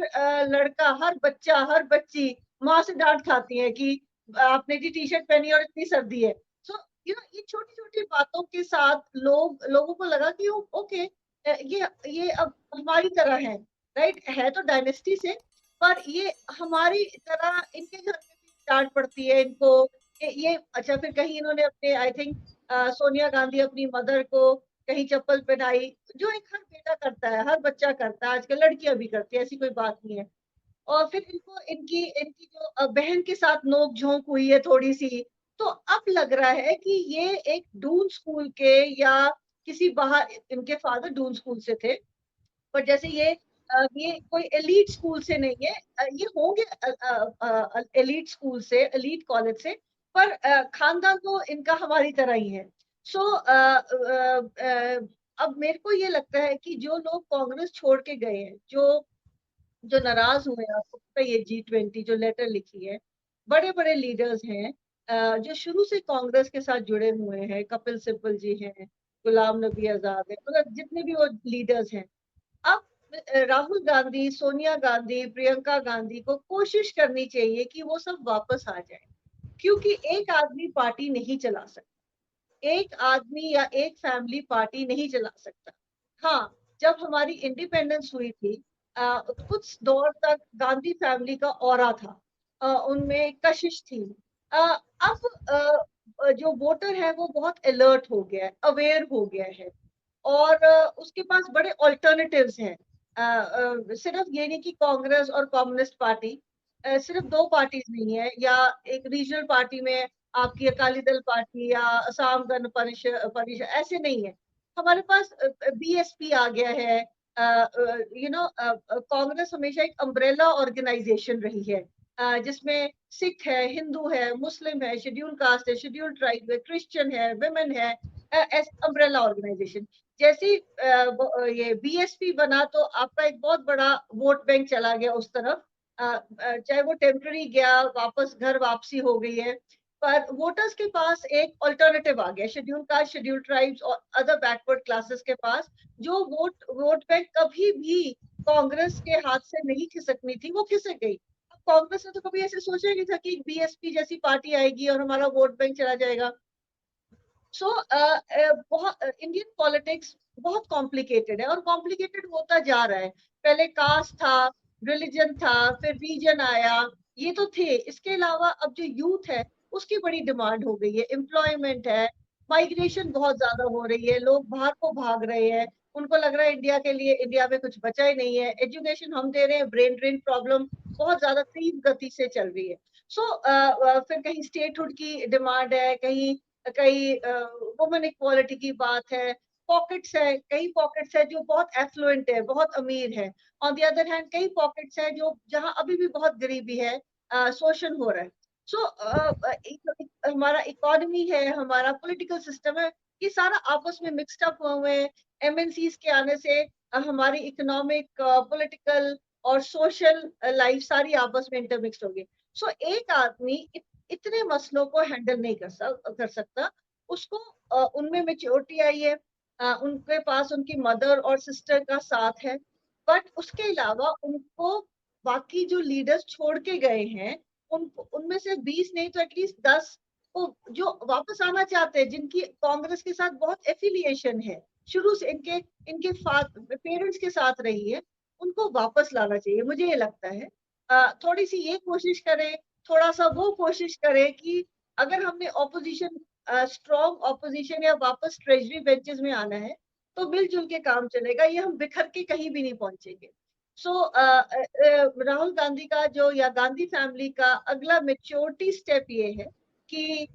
लड़का, हर बच्चा, हर बच्ची माँ से डांट खाती है कि आपने जी टी शर्ट पहनी और इतनी सर्दी है। सो ये छोटी छोटी बातों के साथ लोगों को लगा कि ओके, ये अब हमारी तरह है, राइट है तो डायनेस्टी से, पर ये हमारी तरह इनके घर में भी डांट पड़ती है इनको। ये अच्छा, फिर कहीं इन्होंने अपने आई थिंक सोनिया गांधी अपनी मदर को कहीं चप्पल पहनाई, जो एक हर बेटा करता है, हर बच्चा करता है, आजकल लड़कियां भी करती है, ऐसी कोई बात नहीं है। और फिर इनको इनकी इनकी जो बहन के साथ नोक झोंक हुई है थोड़ी सी, तो अब लग रहा है कि ये एक डून स्कूल के या किसी बाहर, इनके फादर डून स्कूल से थे, पर जैसे ये कोई एलीट स्कूल से नहीं है, ये होंगे एलीट स्कूल से, एलीट कॉलेज से, पर खानदान तो इनका हमारी तरह ही है। सो अब मेरे को ये लगता है कि जो लोग कांग्रेस छोड़ के गए हैं, जो जो नाराज हुए हैं, आपको पता है ये G20 जो लेटर लिखी है, बड़े बड़े लीडर्स हैं जो शुरू से कांग्रेस के साथ जुड़े हुए हैं, कपिल सिब्बल जी हैं, गुलाम नबी आजाद है, मतलब जितने भी वो लीडर्स हैं। अब राहुल गांधी, सोनिया गांधी, प्रियंका गांधी को कोशिश करनी चाहिए कि वो सब वापस आ जाए, क्योंकि एक आदमी पार्टी नहीं चला सकता, एक आदमी या एक फैमिली पार्टी नहीं चला सकता। हाँ, जब हमारी इंडिपेंडेंस हुई थी, कुछ दौर तक गांधी फैमिली का ऑरा था, उनमें कशिश थी। अब जो वोटर है वो बहुत अलर्ट हो गया है, अवेयर हो गया है, और उसके पास बड़े ऑल्टरनेटिव्स हैं। सिर्फ ये नहीं कि कांग्रेस और कम्युनिस्ट पार्टी, सिर्फ दो पार्टीज नहीं है, या एक रीजनल पार्टी में आपकी अकाली दल पार्टी या असम गण परिषद ऐसे नहीं है। हमारे पास बीएसपी आ गया है। कांग्रेस हमेशा एक अम्ब्रेला ऑर्गेनाइजेशन रही है, जिसमें सिख है, हिंदू है, मुस्लिम है, शेड्यूल कास्ट है, शेड्यूल ट्राइब है, क्रिश्चियन है, विमेन है, अम्ब्रेला ऑर्गेनाइजेशन। जैसे ये बीएसपी बना तो आपका एक बहुत बड़ा वोट बैंक चला गया उस तरफ, चाहे वो टेम्पररी गया, वापस घर वापसी हो गई है, पर वोटर्स के पास एक ऑल्टरनेटिव आ गया, शेड्यूल कास्ट, शेड्यूल ट्राइब्स और अदर बैकवर्ड क्लासेस के पास, जो वोट बैंक कभी भी कांग्रेस के हाथ से नहीं खिसकनी थी, वो खिसक गई। कांग्रेस ने तो कभी ऐसे सोचा ही नहीं था कि बीएसपी जैसी पार्टी आएगी और हमारा वोट बैंक चला जाएगा। सो बहुत इंडियन पॉलिटिक्स बहुत कॉम्प्लिकेटेड है, और कॉम्प्लिकेटेड होता जा रहा है। पहले कास्ट था, रिलीजन था, फिर रीजन आया, ये तो थे। इसके अलावा अब जो यूथ है उसकी बड़ी डिमांड हो गई है, एम्प्लॉयमेंट है, माइग्रेशन बहुत ज्यादा हो रही है, लोग बाहर को भाग रहे हैं, उनको लग रहा है इंडिया के लिए, इंडिया में कुछ बचा ही नहीं है, एजुकेशन हम दे रहे हैं, ब्रेन ड्रेन प्रॉब्लम बहुत ज्यादा तेज गति से चल रही है। सो फिर कहीं स्टेटहुड की डिमांड है, कहीं कहीं वुमेन इक्वालिटी की बात है, पॉकेट्स है, कई पॉकेट्स है जो बहुत एफ्लुएंट है, बहुत अमीर है, ऑन द अदर हैंड कई पॉकेट्स है जो जहां अभी भी बहुत गरीबी है, शोषण हो रहा है। सो हमारा इकोनॉमी है, हमारा पॉलिटिकल सिस्टम है, ये सारा आपस में मिक्सड अप हुए हैं। एमएनसीज के आने से हमारी इकोनॉमिक, पॉलिटिकल और सोशल लाइफ सारी आपस में इंटरमिक्स्ड हो गई। सो एक आदमी इतने मसलों को हैंडल नहीं कर सकता। उसको उनमें मेच्योरिटी आई है, उनके पास उनकी मदर और सिस्टर का साथ है, बट उसके अलावा उनको बाकी जो लीडर्स छोड़ के गए हैं, उनमें से 20 नहीं तो एटलीस्ट 10 को जो वापस आना चाहते हैं, जिनकी कांग्रेस के साथ बहुत एफिलिएशन है, शुरू से इनके इनके पेरेंट्स के साथ रही है, उनको वापस लाना चाहिए, मुझे ये लगता है। थोड़ी सी ये कोशिश करें, थोड़ा सा वो कोशिश करे कि अगर हमने ऑपोजिशन, स्ट्रॉन्ग ऑपोजिशन या वापस ट्रेजरी बेंचेस में आना है, तो मिलजुल के काम चलेगा, ये हम बिखर के कहीं भी नहीं पहुंचेंगे। सो राहुल गांधी का जो, या गांधी फैमिली का अगला मेच्योरिटी स्टेप ये है कि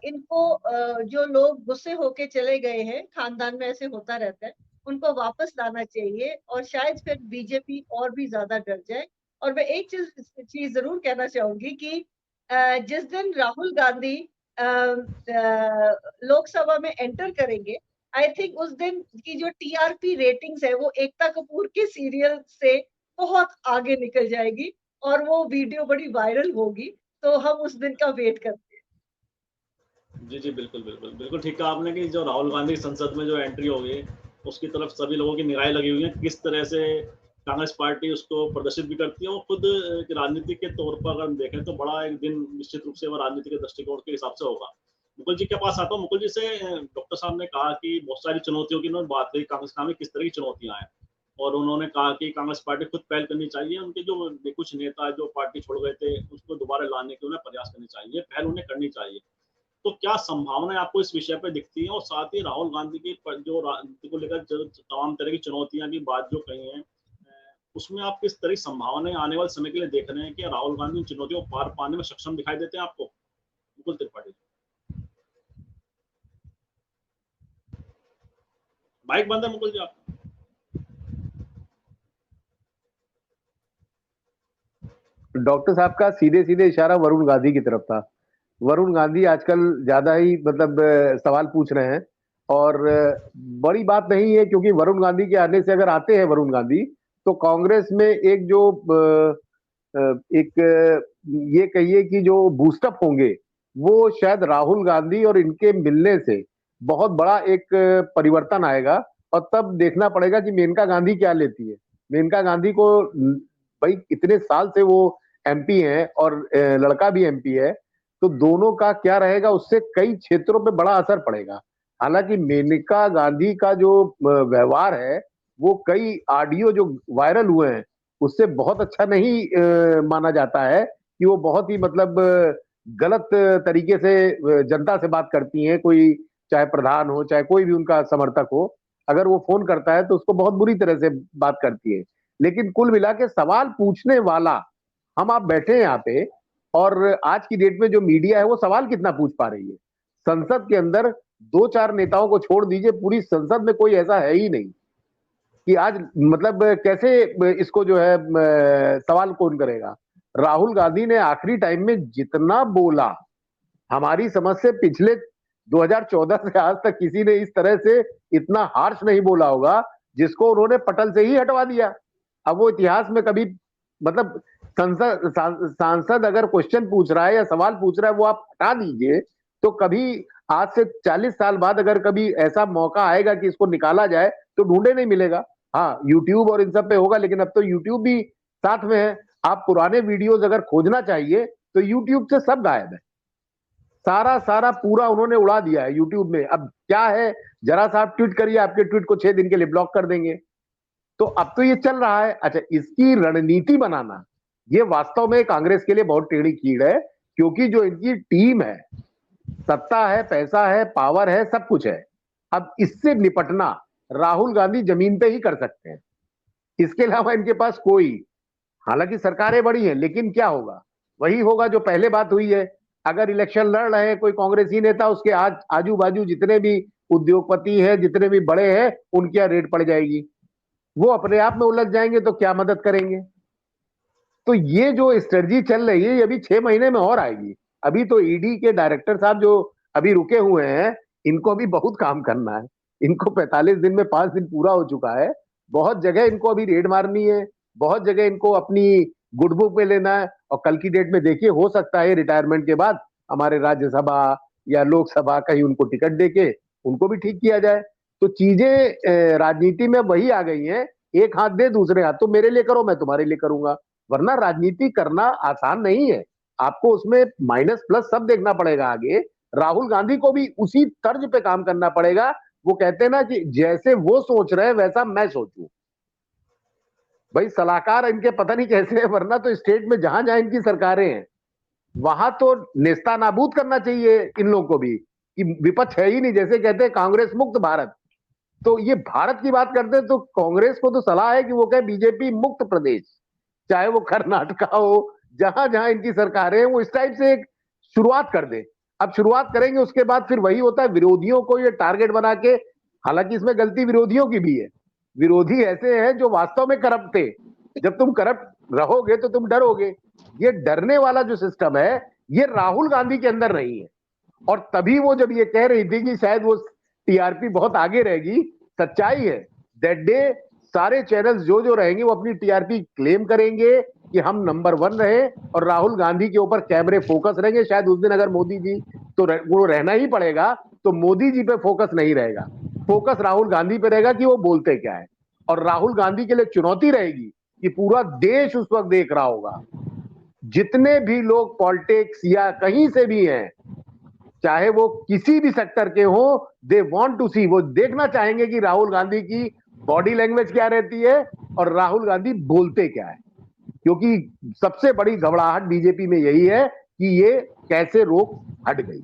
इनको जो लोग गुस्से होके चले गए हैं, खानदान में ऐसे होता रहता है, उनको वापस लाना चाहिए, और शायद फिर बीजेपी और भी ज्यादा डर जाए। और मैं एक चीज जरूर कहना चाहूंगी कि जिस दिन राहुल गांधी लोकसभा में एंटर करेंगे, आई थिंक उस दिन की जो टीआरपी रेटिंग्स है वो एकता कपूर के सीरियल से बहुत आगे निकल जाएगी, और वो वीडियो बड़ी वायरल होगी, तो हम उस दिन का वेट करते हैं। जी जी, बिल्कुल बिल्कुल बिल्कुल ठीक कहा आपने कि जो राहुल गांधी की संसद में जो एंट्री होगी, उसकी तरफ सभी लोगों की निगाहें लगी हुई हैं, किस तरह से कांग्रेस पार्टी उसको प्रदर्शित भी करती है। और खुद एक राजनीति के तौर पर अगर हम देखें तो बड़ा एक दिन निश्चित रूप से वो राजनीति के दृष्टिकोण के हिसाब से होगा। मुकुल जी के पास आता हूँ। मुकुल जी से डॉक्टर साहब ने कहा कि बहुत सारी चुनौतियों की उन्होंने बात कही, कांग्रेस में किस तरह की चुनौतियां हैं, और उन्होंने कहा कि कांग्रेस पार्टी खुद पहल करनी चाहिए, उनके जो कुछ नेता जो पार्टी छोड़ गए थे उसको दोबारा लाने के उन्हें प्रयास करने चाहिए, पहल उन्हें करनी चाहिए। तो क्या संभावनाएं आपको इस विषय पे दिखती हैं? और साथ ही राहुल गांधी की जो राजनीति को लेकर जो तमाम तरह की चुनौतियां की बात जो कही है, उसमें आप किस तरह की संभावनाएं आने वाले समय के लिए देख रहे हैं कि राहुल गांधी उन चुनौतियों को पार पाने में सक्षम दिखाई देते हैं आपको? मुकुल त्रिपाठी, माइक बंद है मुकुल जी आप। डॉक्टर साहब का सीधे सीधे इशारा वरुण गांधी की तरफ था। वरुण गांधी आजकल ज्यादा ही मतलब सवाल पूछ रहे हैं, और बड़ी बात नहीं है, क्योंकि वरुण गांधी के आने से, अगर आते हैं वरुण गांधी, तो कांग्रेस में एक जो ये कहिए कि जो बूस्टअप होंगे, वो शायद राहुल गांधी और इनके मिलने से बहुत बड़ा एक परिवर्तन आएगा। और तब देखना पड़ेगा कि मेनका गांधी क्या लेती है। मेनका गांधी को, भाई इतने साल से वो एमपी हैं और लड़का भी एमपी है, तो दोनों का क्या रहेगा, उससे कई क्षेत्रों पे बड़ा असर पड़ेगा। हालांकि मेनका गांधी का जो व्यवहार है, वो कई ऑडियो जो वायरल हुए हैं उससे बहुत अच्छा नहीं माना जाता है कि वो बहुत ही मतलब गलत तरीके से जनता से बात करती हैं। कोई चाहे प्रधान हो, चाहे कोई भी उनका समर्थक हो, अगर वो फोन करता है तो उसको बहुत बुरी तरह से बात करती है। लेकिन कुल मिला के सवाल पूछने वाला, हम आप बैठे हैं यहाँ पे, और आज की डेट में जो मीडिया है वो सवाल कितना पूछ पा रही है। संसद के अंदर दो चार नेताओं को छोड़ दीजिए, पूरी संसद में कोई ऐसा है ही नहीं कि आज मतलब कैसे इसको जो है सवाल कौन करेगा। राहुल गांधी ने आखिरी टाइम में जितना बोला, हमारी समझ से पिछले 2014 से आज तक किसी ने इस तरह से इतना हार्श नहीं बोला होगा, जिसको उन्होंने पटल से ही हटवा दिया। अब वो इतिहास में कभी मतलब सांसद अगर क्वेश्चन पूछ रहा है या सवाल पूछ रहा है, वो आप हटा दीजिए, तो कभी आज से 40 साल बाद अगर कभी ऐसा मौका आएगा कि इसको निकाला जाए तो ढूंढे नहीं मिलेगा। हाँ, यूट्यूब और इन सब पे होगा, लेकिन अब तो यूट्यूब भी साथ में है। आप पुराने वीडियोज अगर खोजना चाहिए तो यूट्यूब से सब गायब है, सारा सारा पूरा उन्होंने उड़ा दिया है यूट्यूब में। अब क्या है, जरा सा आप ट्वीट करिए, आपके ट्वीट को 6 दिन के लिए ब्लॉक कर देंगे। तो अब तो ये चल रहा है। अच्छा, इसकी रणनीति बनाना, ये वास्तव में कांग्रेस के लिए बहुत टेढ़ी कीड़ है, क्योंकि जो इनकी टीम है, सत्ता है, पैसा है, पावर है, सब कुछ है। अब इससे निपटना राहुल गांधी जमीन पे ही कर सकते हैं, इसके अलावा इनके पास कोई, हालांकि सरकारें बड़ी हैं, लेकिन क्या होगा, वही होगा जो पहले बात हुई है। अगर इलेक्शन लड़ रहे हैं कोई कांग्रेसी नेता, उसके आजू बाजू जितने भी उद्योगपति हैं, जितने भी बड़े हैं, उनकी यहाँ रेड पड़ जाएगी, वो अपने आप में उलझ जाएंगे, तो क्या मदद करेंगे। तो ये जो स्ट्रेटजी चल रही है, ये अभी 6 महीने में और आएगी। अभी तो ईडी के डायरेक्टर साहब जो अभी रुके हुए हैं, इनको अभी बहुत काम करना है। इनको 45 दिन में 5 दिन पूरा हो चुका है। बहुत जगह इनको अभी रेड मारनी है, बहुत जगह इनको अपनी गुड बुक में लेना है। और कल की डेट में देखिए, हो सकता है रिटायरमेंट के बाद हमारे राज्यसभा या लोकसभा कहीं उनको टिकट देके उनको भी ठीक किया जाए। तो चीजें राजनीति में वही आ गई हैं, एक हाथ दे दूसरे हाथ, तो मेरे लिए करो, मैं तुम्हारे लिए करूंगा। वरना राजनीति करना आसान नहीं है, आपको उसमें माइनस प्लस सब देखना पड़ेगा। आगे राहुल गांधी को भी उसी तर्ज पे काम करना पड़ेगा। वो कहते हैं ना कि जैसे वो सोच रहे हैं वैसा मैं सोचूं। भाई सलाहकार इनके पता नहीं कैसे है, वरना तो स्टेट में जहां जहां इनकी सरकारें हैं वहां तो नेस्ता नाबूद करना चाहिए इन लोगों को भी, कि विपक्ष है ही नहीं। जैसे कहते हैं कांग्रेस मुक्त भारत, तो ये भारत की बात करते हैं तो कांग्रेस को तो सलाह है कि वो कहे बीजेपी मुक्त प्रदेश, चाहे वो कर्नाटका हो, जहां जहां इनकी सरकारें, वो इस टाइप से एक शुरुआत कर दे। अब शुरुआत करेंगे, उसके बाद फिर वही होता है, विरोधियों को ये टारगेट बना के, हालांकि इसमें गलती विरोधियों की भी है। विरोधी ऐसे हैं जो वास्तव में करप्ट थे, जब तुम करप्ट रहोगे तो तुम डरोगे। ये डरने वाला जो सिस्टम है, ये राहुल गांधी के अंदर नहीं है। और तभी वो जब ये कह रही थी कि शायद वो टीआरपी बहुत आगे रहेगी, सच्चाई है दैट डे सारे चैनल्स जो जो रहेंगे वो अपनी टीआरपी क्लेम करेंगे, कि हम नंबर 1 रहे और राहुल गांधी के ऊपर कैमरे फोकस रहेंगे। शायद उस दिन अगर मोदी जी तो वो रहना ही पड़ेगा, तो मोदी जी पे फोकस नहीं रहेगा, फोकस राहुल गांधी पे रहेगा कि वो बोलते क्या है। और राहुल गांधी के लिए चुनौती रहेगी कि पूरा देश उस वक्त देख रहा होगा, जितने भी लोग पॉलिटिक्स या कहीं से भी हैं, चाहे वो किसी भी सेक्टर के हो, दे वांट टू सी, वो देखना चाहेंगे कि राहुल गांधी की बॉडी लैंग्वेज क्या रहती है और राहुल गांधी बोलते क्या है। क्योंकि सबसे बड़ी घबराहट बीजेपी में यही है कि ये कैसे रोक हट गई।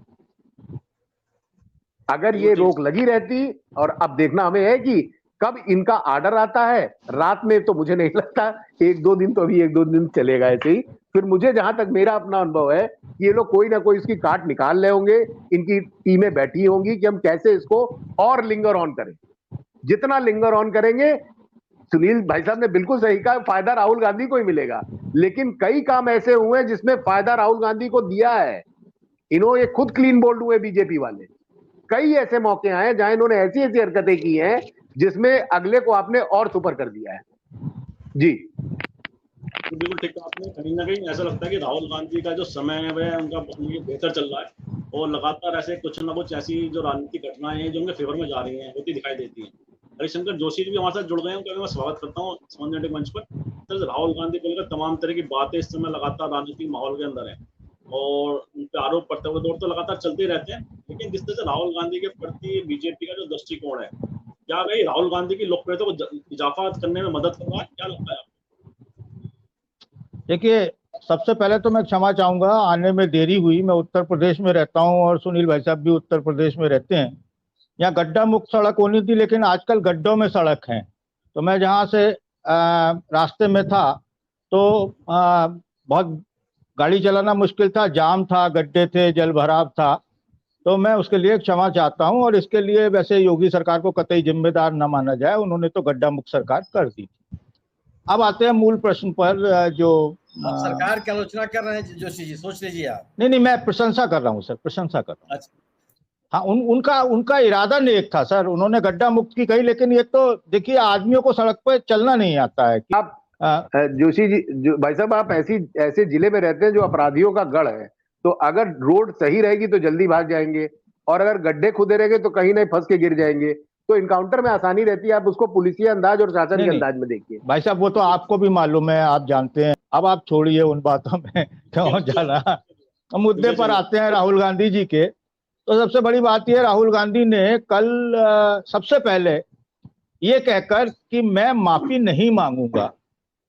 अगर ये रोक लगी रहती, और अब देखना हमें है कि कब इनका आर्डर आता है। रात में तो मुझे नहीं लगता, 1-2 दिन तो अभी 1-2 दिन चलेगा ऐसे ही। फिर मुझे जहां तक मेरा अपना अनुभव है कि ये लोग कोई ना कोई इसकी काट निकाल ले होंगे, इनकी टीमें बैठी होंगी कि हम कैसे इसको और लिंगर ऑन करें। जितना लिंगर ऑन करेंगे, सुनील भाई साहब ने बिल्कुल सही कहा, फायदा राहुल गांधी को ही मिलेगा, लेकिन कई काम ऐसे हुए जिसमें फायदा राहुल गांधी को दिया है। इन्होंने ये खुद क्लीन बोल्ड हुए बीजेपी वाले, कई ऐसे मौके आए जहां इन्होंने ऐसी ऐसी हरकतें की हैं जिसमें अगले को आपने और सुपर कर दिया है। जी तो बिल्कुल ठीक कहा आपने। कहीं ना कहीं ऐसा लगता है कि राहुल गांधी का जो समय है वह उनका बेहतर चल रहा है और लगातार ऐसे कुछ ना कुछ ऐसी जो राजनीतिक घटनाएं हैं जो उनके फेवर में जा रही हैं होती दिखाई देती हैं। हरिशंकर जोशी जी भी हमारे साथ जुड़ गए हैं, उनका मैं स्वागत करता हूँ समाज मंच पर। तो राहुल गांधी को लेकर तमाम तरह की बातें इस समय लगातार राजनीतिक माहौल के अंदर है और उन पर आरोप प्रत्यारोप दौर तो लगातार चलते रहते हैं, लेकिन जिस तरह से राहुल गांधी के प्रति बीजेपी का जो दृष्टिकोण है, क्या भाई राहुल गांधी की लोकप्रियता को इजाफा करने में मदद कर रहा है, क्या लगता है आपको? देखिए, सबसे पहले तो मैं क्षमा चाहूंगा, आने में देरी हुई। मैं उत्तर प्रदेश में रहता हूं और सुनील भाई साहब भी उत्तर प्रदेश में रहते हैं। यहाँ गड्ढा मुक्त सड़क होनी थी, लेकिन आजकल गड्ढों में सड़क है। तो मैं जहाँ से रास्ते में था तो बहुत गाड़ी चलाना मुश्किल था, जाम था, गड्ढे थे, जल भराव था। तो मैं उसके लिए क्षमा चाहता हूं और इसके लिए वैसे योगी सरकार को कतई जिम्मेदार न माना जाए, उन्होंने तो गड्ढा मुक्त सरकार कर दी थी। अब आते हैं मूल प्रश्न पर। जो आप सरकार की आलोचना कर रहे हैं जोशी जी, सोच लीजिए आप। नहीं, मैं प्रशंसा कर रहा हूँ सर, प्रशंसा कर रहा हूँ। अच्छा। हाँ, उनका इरादा नेक था सर, उन्होंने गड्ढा मुक्त की कही, लेकिन ये तो देखिए आदमियों को सड़क पे चलना नहीं आता है। आप जोशी जी, भाई साहब, आप ऐसे जिले में रहते हैं जो अपराधियों का गढ़ है, तो अगर रोड सही रहेगी तो जल्दी भाग जाएंगे, और अगर गड्ढे खुदे रहेंगे तो कहीं नहीं फंस के गिर जाएंगे। तो इनकाउंटर में आसानी रहती है, आप उसको पुलिसिया अंदाज और शासन के अंदाज में देखिए। भाई साहब, वो तो आपको भी मालूम है, आप जानते हैं। अब आप छोड़िए उन बातों में क्यों जाना, मुद्दे पर आते हैं राहुल गांधी जी के। तो सबसे बड़ी बात यह, राहुल गांधी ने कल सबसे पहले ये कहकर कि मैं माफी नहीं मांगूंगा,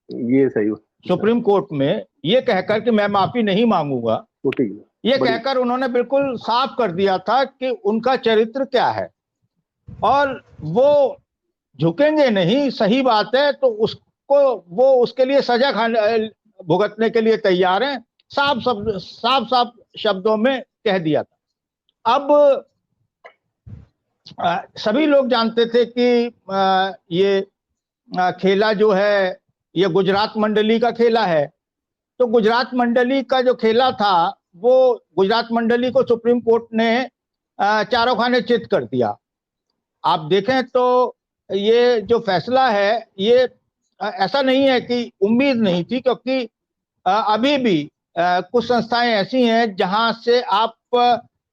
ये सही सुप्रीम कोर्ट में ये कहकर कि मैं माफी नहीं मांगूंगा, ये कहकर उन्होंने बिल्कुल साफ कर दिया था कि उनका चरित्र क्या है और वो झुकेंगे नहीं। सही बात है, तो वो उसके लिए सजा भुगतने के लिए तैयार हैं, साफ शब्दों में कह दिया था। अब सभी लोग जानते थे कि ये खेला जो है ये गुजरात मंडली का खेला है। तो गुजरात मंडली का जो खेला था, वो गुजरात मंडली को सुप्रीम कोर्ट ने चारों खाने चित कर दिया। आप देखें तो ये जो फैसला है, ये ऐसा नहीं है कि उम्मीद नहीं थी, क्योंकि अभी भी कुछ संस्थाएं ऐसी हैं जहां से आप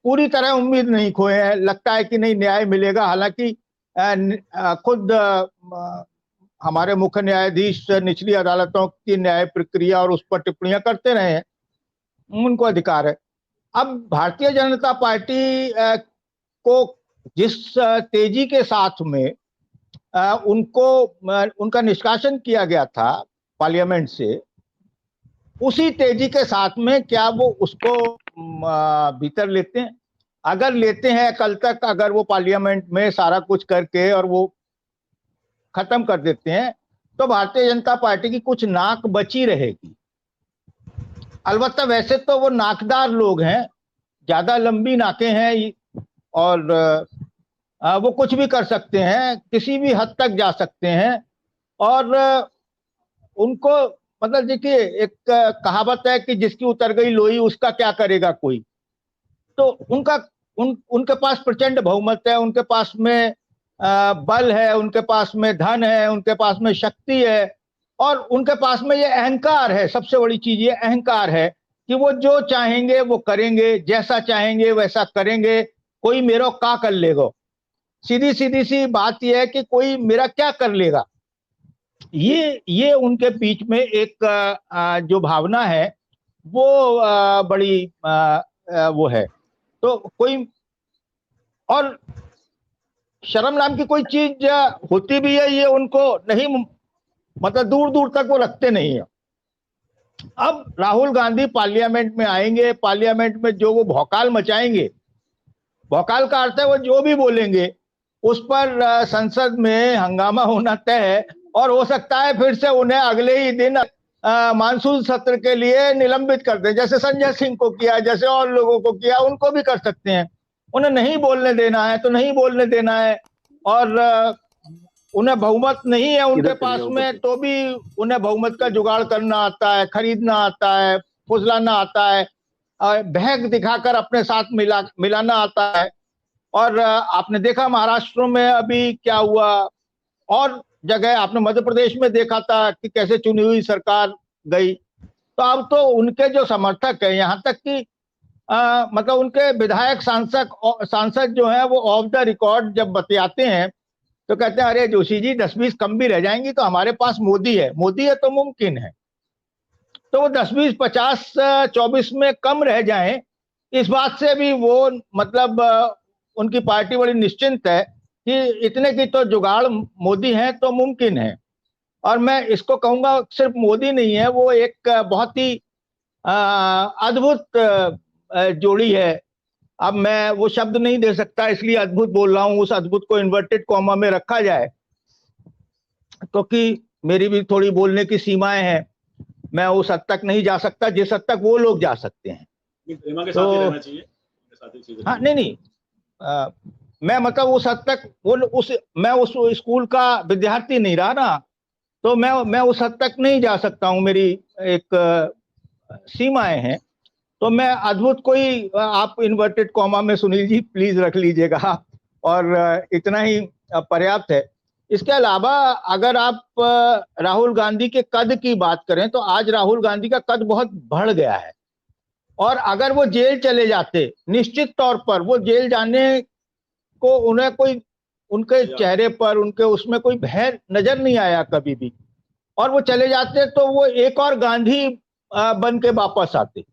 पूरी तरह उम्मीद नहीं खोए हैं, लगता है कि नहीं न्याय मिलेगा। हालांकि खुद हमारे मुख्य न्यायाधीश निचली अदालतों की न्याय प्रक्रिया और उस पर टिप्पणियां करते रहे हैं, उनको अधिकार है। अब भारतीय जनता पार्टी को जिस तेजी के साथ में उनका निष्कासन किया गया था पार्लियामेंट से, उसी तेजी के साथ में क्या वो उसको भीतर लेते हैं? अगर लेते हैं, कल तक अगर वो पार्लियामेंट में सारा कुछ करके और वो खत्म कर देते हैं, तो भारतीय जनता पार्टी की कुछ नाक बची रहेगी। अलबत्ता वैसे तो वो नाकदार लोग हैं, ज्यादा लंबी नाकें हैं और वो कुछ भी कर सकते हैं, किसी भी हद तक जा सकते हैं। और उनको मतलब देखिए, एक कहावत है कि जिसकी उतर गई लोई उसका क्या करेगा कोई। तो उनके पास प्रचंड बहुमत है, उनके पास में बल है, उनके पास में धन है, उनके पास में शक्ति है, और उनके पास में ये अहंकार है, सबसे बड़ी चीज ये अहंकार है कि वो जो चाहेंगे वो करेंगे, जैसा चाहेंगे वैसा करेंगे, कोई मेरा क्या कर लेगा। सीधी सीधी सी बात यह है कि कोई मेरा क्या कर लेगा। ये उनके बीच में एक जो भावना है वो बड़ी वो है। तो कोई और शर्म नाम की कोई चीज होती भी है, ये उनको नहीं, मतलब दूर दूर तक वो रखते नहीं है। अब राहुल गांधी पार्लियामेंट में आएंगे, पार्लियामेंट में जो वो भौकाल मचाएंगे, भौकाल का अर्थ है वो जो भी बोलेंगे उस पर संसद में हंगामा होना तय है, और हो सकता है फिर से उन्हें अगले ही दिन मानसून सत्र के लिए निलंबित कर दें, जैसे संजय सिंह को किया, जैसे और लोगों को किया, उनको भी कर सकते हैं। उन्हें नहीं बोलने देना है तो नहीं बोलने देना है, और उन्हें बहुमत नहीं है उनके पास में तो भी उन्हें बहुमत का जुगाड़ करना आता है, खरीदना आता है, फुसलाना आता है, बहक दिखाकर अपने साथ मिलाना आता है। और आपने देखा महाराष्ट्र में अभी क्या हुआ, और जगह आपने मध्य प्रदेश में देखा था कि कैसे चुनी हुई सरकार गई। तो अब तो उनके जो समर्थक है, यहाँ तक कि मतलब उनके विधायक सांसद जो है वो ऑफ द रिकॉर्ड जब बतियाते हैं तो कहते हैं अरे जोशी जी 10-20 कम भी रह जाएंगी तो हमारे पास मोदी है तो मुमकिन है। तो वो 10-20, 50-24 में कम रह जाएं, इस बात से भी वो मतलब उनकी पार्टी बड़ी निश्चिंत है कि इतने की तो जुगाड़ मोदी है तो मुमकिन है। और मैं इसको कहूंगा सिर्फ मोदी नहीं है, वो एक बहुत ही अद्भुत जोड़ी है। अब मैं वो शब्द नहीं दे सकता इसलिए अद्भुत बोल रहा हूं, उस अद्भुत को इन्वर्टेड कॉमा में रखा जाए क्योंकि मेरी भी थोड़ी बोलने की सीमाएं हैं, मैं उस हद तक नहीं जा सकता जिस हद तक वो लोग जा सकते हैं। तो हाँ नहीं मैं मतलब उस हद तक मैं उस स्कूल का विद्यार्थी नहीं रहा ना, तो मैं उस हद तक नहीं जा सकता हूं, मेरी एक सीमाएं हैं। तो मैं अद्भुत कोई आप इन्वर्टेड कॉमा में सुनील जी प्लीज रख लीजिएगा, और इतना ही पर्याप्त है। इसके अलावा अगर आप राहुल गांधी के कद की बात करें तो आज राहुल गांधी का कद बहुत बढ़ गया है, और अगर वो जेल चले जाते, निश्चित तौर पर वो जेल जाने को उन्हें कोई उनके चेहरे पर उनके उसमें कोई भय नजर नहीं आया कभी भी, और वो चले जाते तो वो एक और गांधी बन के वापस आते,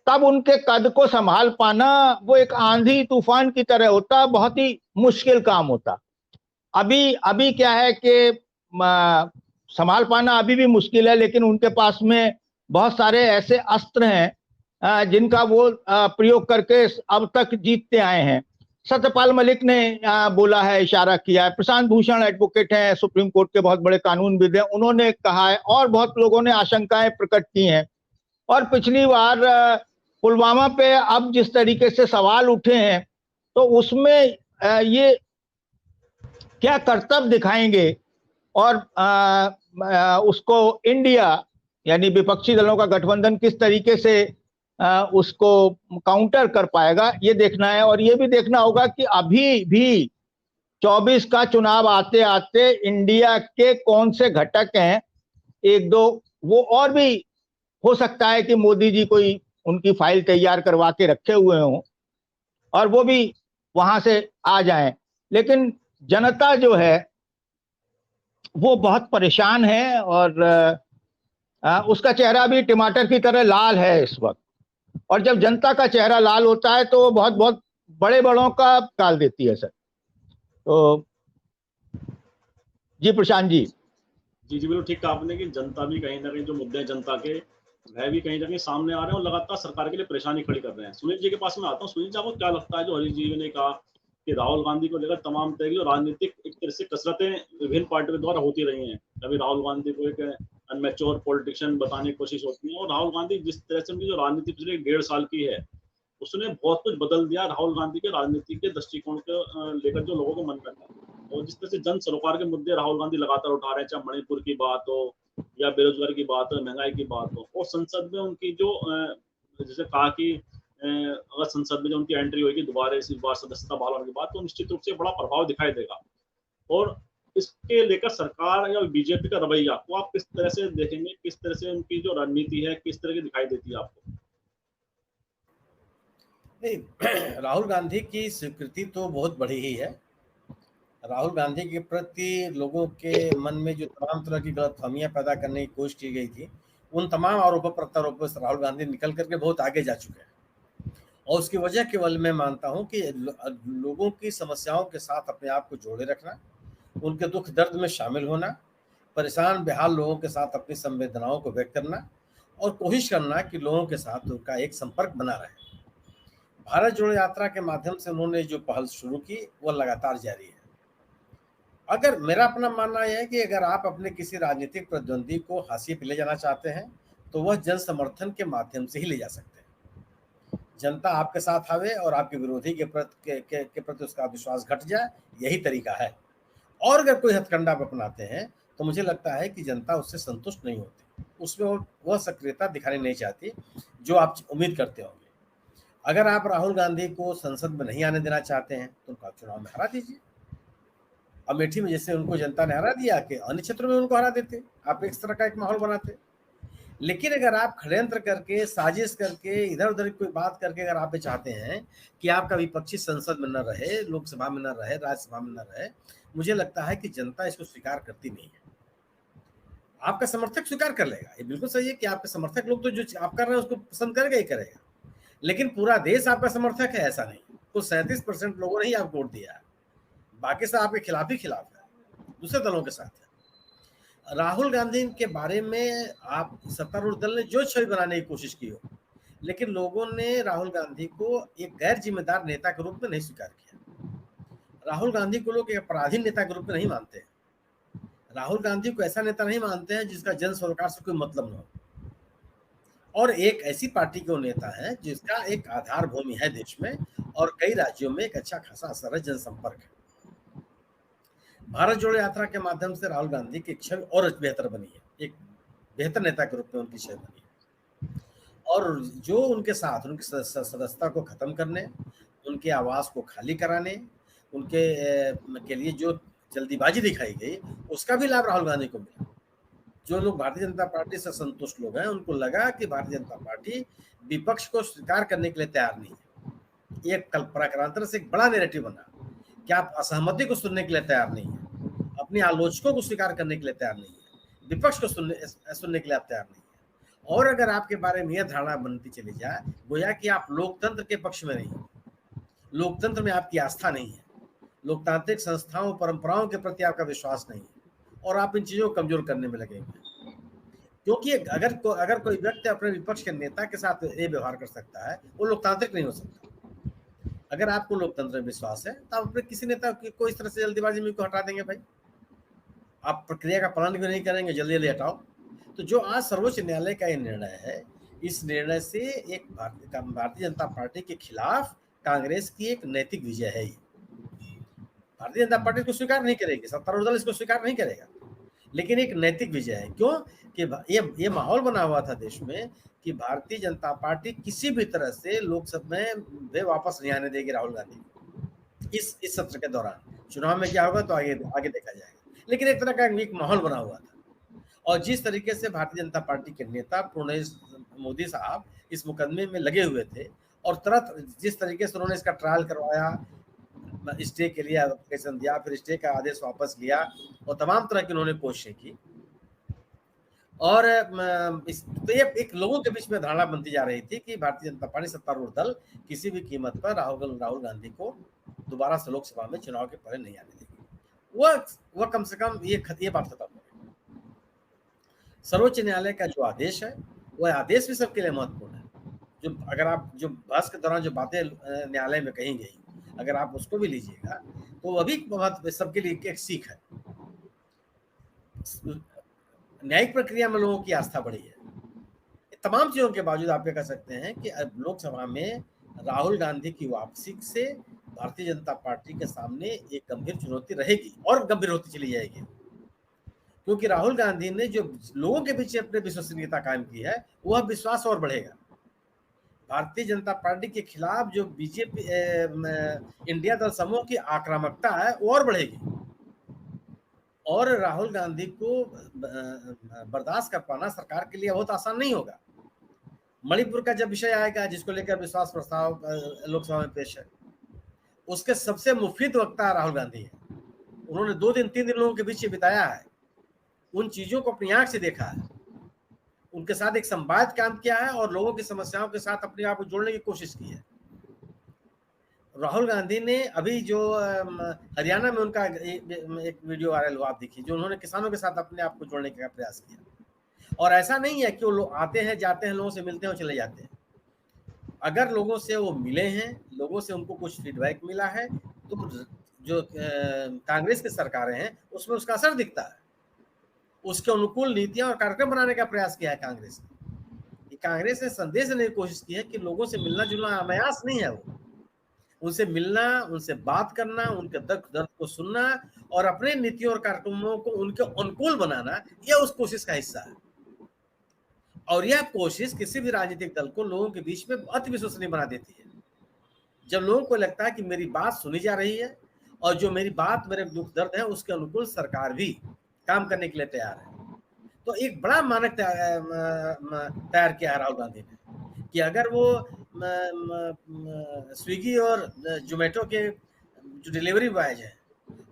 तब उनके कद को संभाल पाना वो एक आंधी तूफान की तरह होता, बहुत ही मुश्किल काम होता। अभी क्या है कि संभाल पाना अभी भी मुश्किल है, लेकिन उनके पास में बहुत सारे ऐसे अस्त्र हैं जिनका वो प्रयोग करके अब तक जीतते आए हैं। सत्यपाल मलिक ने बोला है, इशारा किया है, प्रशांत भूषण एडवोकेट हैं, सुप्रीम कोर्ट के बहुत बड़े कानूनविद हैं, उन्होंने कहा है, और बहुत लोगों ने आशंकाएं प्रकट की हैं। और पिछली बार पुलवामा पे अब जिस तरीके से सवाल उठे हैं तो उसमें ये क्या कर्तव्य दिखाएंगे, और उसको इंडिया यानी विपक्षी दलों का गठबंधन किस तरीके से उसको काउंटर कर पाएगा, ये देखना है। और ये भी देखना होगा कि अभी भी 24 का चुनाव आते आते इंडिया के कौन से घटक हैं, एक दो वो और भी हो सकता है कि मोदी जी कोई उनकी फाइल तैयार करवा के रखे हुए हों और वो भी वहां से आ जाएं। लेकिन जनता जो है वो बहुत परेशान है, और उसका चेहरा भी टमाटर की तरह लाल है इस वक्त, और जब जनता का चेहरा लाल होता है तो वो बहुत बहुत बड़े बड़ों का टाल देती है सर। तो जी प्रशांत जी। जी बिल्कुल ठीक कहा आपने कि जनता भी कहीं ना कहीं जो मुद्दे जनता के वह भी कहीं ना कहीं सामने आ रहे हैं और लगातार सरकार के लिए परेशानी खड़ी कर रहे हैं। सुनील जी के पास मैं आता हूँ। सुनील जी, आपको क्या लगता है जो हरीश जी ने कहा कि राहुल गांधी को लेकर तमाम तरह की राजनीतिक एक तरह से कसरतें विभिन्न पार्टियों के द्वारा होती रही हैं, कभी राहुल गांधी को एक अनमेच्योर पॉलिटिशियन बताने की कोशिश होती है, और राहुल गांधी जिस तरह से उनकी जो राजनीति पिछले 1.5 साल की है उसने बहुत कुछ बदल दिया। राहुल गांधी के राजनीति के दृष्टिकोण को लेकर जो लोगों को मन करता है, और जिस तरह से जन सरोकार के मुद्दे राहुल गांधी लगातार उठा रहे हैं, चाहे मणिपुर की बात हो या बेरोजगारी की बात हो, महंगाई की बात हो, और संसद में उनकी जो जैसे कहा कि अगर संसद में जो उनकी एंट्री होगी दोबारा इस बार सदस्यता बहाल होने के बाद, तो निश्चित रूप से बड़ा प्रभाव दिखाई देगा। और इसके लेकर सरकार या बीजेपी का रवैया को आप किस तरह से देखेंगे, किस तरह से उनकी जो रणनीति है किस तरह की दिखाई देती है आपको? नहीं, राहुल गांधी की स्वीकृति तो बहुत बड़ी ही है। राहुल गांधी के प्रति लोगों के मन में जो तमाम तरह की गलतफहमियां पैदा करने की कोशिश की गई थी, उन तमाम आरोपों प्रत्यारोपों से राहुल गांधी निकल करके बहुत आगे जा चुके हैं। और उसकी वजह केवल मैं मानता हूं कि लोगों की समस्याओं के साथ अपने आप को जोड़े रखना, उनके दुख दर्द में शामिल होना, परेशान बेहाल लोगों के साथ अपनी संवेदनाओं को व्यक्त करना और कोशिश करना कि लोगों के साथ उनका एक संपर्क बना रहे। भारत जोड़ो यात्रा के माध्यम से उन्होंने जो पहल शुरू की वो लगातार जारी है। अगर मेरा अपना मानना यह है कि अगर आप अपने किसी राजनीतिक प्रतिद्वंदी को हाशिए पे ले जाना चाहते हैं तो वह जन समर्थन के माध्यम से ही ले जा सकते हैं। जनता आपके साथ आवे और आपके विरोधी के प्रति उसका विश्वास घट जाए, यही तरीका है। और अगर कोई हथकंडा आप अपनाते हैं तो मुझे लगता है कि जनता उससे संतुष्ट नहीं होती, उसमें वह सक्रियता दिखानी नहीं चाहती जो आप उम्मीद करते होंगे। अगर आप राहुल गांधी को संसद में नहीं आने देना चाहते हैं तो उनको चुनाव में हरा दीजिए। अमेठी में जैसे उनको जनता ने हरा दिया कि अन्य क्षेत्रों में उनको हरा देते, आप इस तरह का एक माहौल बनाते। लेकिन अगर आप षड्यंत्र करके, साजिश करके, इधर उधर कोई बात करके अगर आप ये चाहते हैं कि आपका विपक्षी संसद में न रहे, लोकसभा में न रहे, राज्यसभा में न रहे, मुझे लगता है कि जनता इसको स्वीकार करती नहीं है। आपका समर्थक स्वीकार कर लेगा, ये बिल्कुल सही है कि आपके समर्थक लोग तो जो आप कर रहे हैं उसको पसंद करेगा ही करेगा, लेकिन पूरा देश आपका समर्थक है ऐसा नहीं। तो 37% लोगों ने ही आपको वोट दिया है, बाकी सब आपके खिलाफ ही खिलाफ है, दूसरे दलों के साथ है। राहुल गांधी के बारे में आप सत्तारूढ़ दल ने जो छवि बनाने की कोशिश की हो, लेकिन लोगों ने राहुल गांधी को एक गैर जिम्मेदार नेता के रूप में नहीं स्वीकार किया। राहुल गांधी को लोग एक अपराधी नेता के रूप में नहीं मानते हैं। राहुल गांधी को ऐसा नेता नहीं मानते हैं जिसका जन सरोकार से कोई मतलब न हो, और एक ऐसी पार्टी के नेता है जिसका एक आधार भूमि है देश में और कई राज्यों में एक अच्छा खासा असर है, जनसंपर्क है। भारत जोड़ो यात्रा के माध्यम से राहुल गांधी की छवि और बेहतर बनी है, एक बेहतर नेता के रूप में उनकी छवि बनी है। और जो उनके साथ उनकी सदस्यता को खत्म करने, उनके आवास को खाली कराने, उनके के लिए जो जल्दीबाजी दिखाई गई, उसका भी लाभ राहुल गांधी को मिला। जो लोग भारतीय जनता पार्टी से संतुष्ट लोग हैं, उनको लगा कि भारतीय जनता पार्टी विपक्ष को स्वीकार करने के लिए तैयार नहीं है। एक कल्पनाक्रांतर से एक बड़ा नैरेटिव बना कि आप असहमति को सुनने के लिए तैयार नहीं है, अपने आलोचकों को स्वीकार करने के लिए तैयार नहीं है, विपक्ष को सुनने के लिए आप तैयार नहीं है। और अगर आपके बारे में यह धारणा बनती चली जाए गोया कि आप लोकतंत्र के पक्ष में नहीं, लोकतंत्र में आपकी आस्था नहीं है, लोकतांत्रिक संस्थाओं परंपराओं के प्रति आपका विश्वास नहीं है, और आप इन चीजों को कमजोर करने में लगेंगे। क्योंकि अगर कोई व्यक्ति अपने विपक्ष के नेता के साथ ये व्यवहार कर सकता है, वो लोकतांत्रिक नहीं हो सकता। अगर आपको लोकतंत्र में विश्वास है तो आप अपने किसी नेता को इस तरह से जल्दीबाजी में हटा देंगे भाई, आप प्रक्रिया का पालन भी नहीं करेंगे, जल्दी जल्दी हटाओ। तो जो आज सर्वोच्च न्यायालय का ये निर्णय है, इस निर्णय से एक भारतीय जनता पार्टी के खिलाफ कांग्रेस की एक नैतिक विजय है। भारतीय जनता पार्टी को स्वीकार नहीं करेगी, सत्तारूढ़ दल इसको स्वीकार नहीं करेगा, लेकिन एक नैतिक विजय है। क्यों कि ये माहौल बना हुआ था देश में कि भारतीय जनता पार्टी किसी भी तरह से लोकसभा में वे वापस नहीं आने देगी राहुल गांधी इस सत्र के दौरान। चुनाव में क्या होगा तो आगे देखा जाएगा, लेकिन एक तरह का एक माहौल बना हुआ था। और जिस तरीके से भारतीय जनता पार्टी के नेता प्रणब मोदी साहब इस मुकदमे में लगे हुए थे और तुरंत जिस तरीके से उन्होंने इसका ट्रायल करवाया, स्टे के लिए एप्लीकेशन दिया, फिर स्टे का आदेश वापस लिया और तमाम तरह की उन्होंने कोशिशें की, और तो ये एक लोगों के बीच में धारणा बनती जा रही थी कि भारतीय जनता पार्टी सत्तारूढ़ दल किसी भी कीमत पर राहुल गांधी को दोबारा से लोकसभा में चुनाव के पहले नहीं आने देगी। वह कम से कम ये बात खत्म हो गई। सर्वोच्च न्यायालय का जो आदेश है वह आदेश भी सबके लिए महत्वपूर्ण है। जो अगर आप जो बहस के दौरान जो बातें न्यायालय में कही गई, अगर आप उसको भी लीजिएगा तो वह भी सबके लिए एक सीख है। न्यायिक प्रक्रिया में लोगों की आस्था बढ़ी है। तमाम चीजों के बावजूद आप कह सकते हैं कि लोकसभा में राहुल गांधी की वापसी से भारतीय जनता पार्टी के सामने एक गंभीर चुनौती रहेगी और गंभीर होती चली जाएगी, क्योंकि राहुल गांधी ने जो लोगों के बीच अपने विश्वसनीयता कायम की है वह विश्वास और बढ़ेगा। भारतीय जनता पार्टी के खिलाफ जो बीजेपी इंडिया दल समूह की आक्रामकता है वो और बढ़ेगी। और राहुल गांधी को बर्दाश्त कर पाना सरकार के लिए बहुत आसान नहीं होगा। मणिपुर का जब विषय आएगा जिसको लेकर विश्वास प्रस्ताव लोकसभा में पेश है, उसके सबसे मुफीद वक्ता राहुल गांधी है। उन्होंने 2 दिन 3 दिन लोगों के बीच बिताया है, उन चीजों को अपनी आंख से देखा है, उनके साथ एक संवाद काम किया है और लोगों की समस्याओं के साथ अपने आप को जोड़ने की कोशिश की है। राहुल गांधी ने अभी जो हरियाणा में उनका एक वीडियो वायरल हुआ, आप देखिए, जो उन्होंने किसानों के साथ अपने आप को जोड़ने का प्रयास किया। और ऐसा नहीं है कि वो लोग आते हैं जाते हैं, लोगों से मिलते हैं और चले जाते हैं। अगर लोगों से वो मिले हैं, लोगों से उनको कुछ फीडबैक मिला है, तो जो कांग्रेस की सरकारें हैं उसमें उसका असर दिखता है। उसके अनुकूल नीतियां और कार्यक्रम बनाने का प्रयास किया है कांग्रेस ने। कांग्रेस ने संदेश देने की कोशिश की है कि लोगों से मिलना जुलना अनायास नहीं है, वो उनसे मिलना, उनसे बात करना, उनके दर्द को सुनना और अपने नीतियों और कार्यक्रमों को उनके अनुकूल बनाना, यह उस कोशिश का हिस्सा है। और यह कोशिश किसी भी राजनीतिक दल को लोगों के बीच में अति विश्वसनीय बना देती है। जब लोगों को लगता है कि मेरी बात सुनी जा रही है और जो मेरी बात, मेरे दुख दर्द है, उसके अनुकूल सरकार भी काम करने के लिए तैयार है। तो एक बड़ा मानक तैयार किया है राहुल गांधी ने कि अगर वो स्विगी और जोमेटो के जो डिलीवरी बॉयज हैं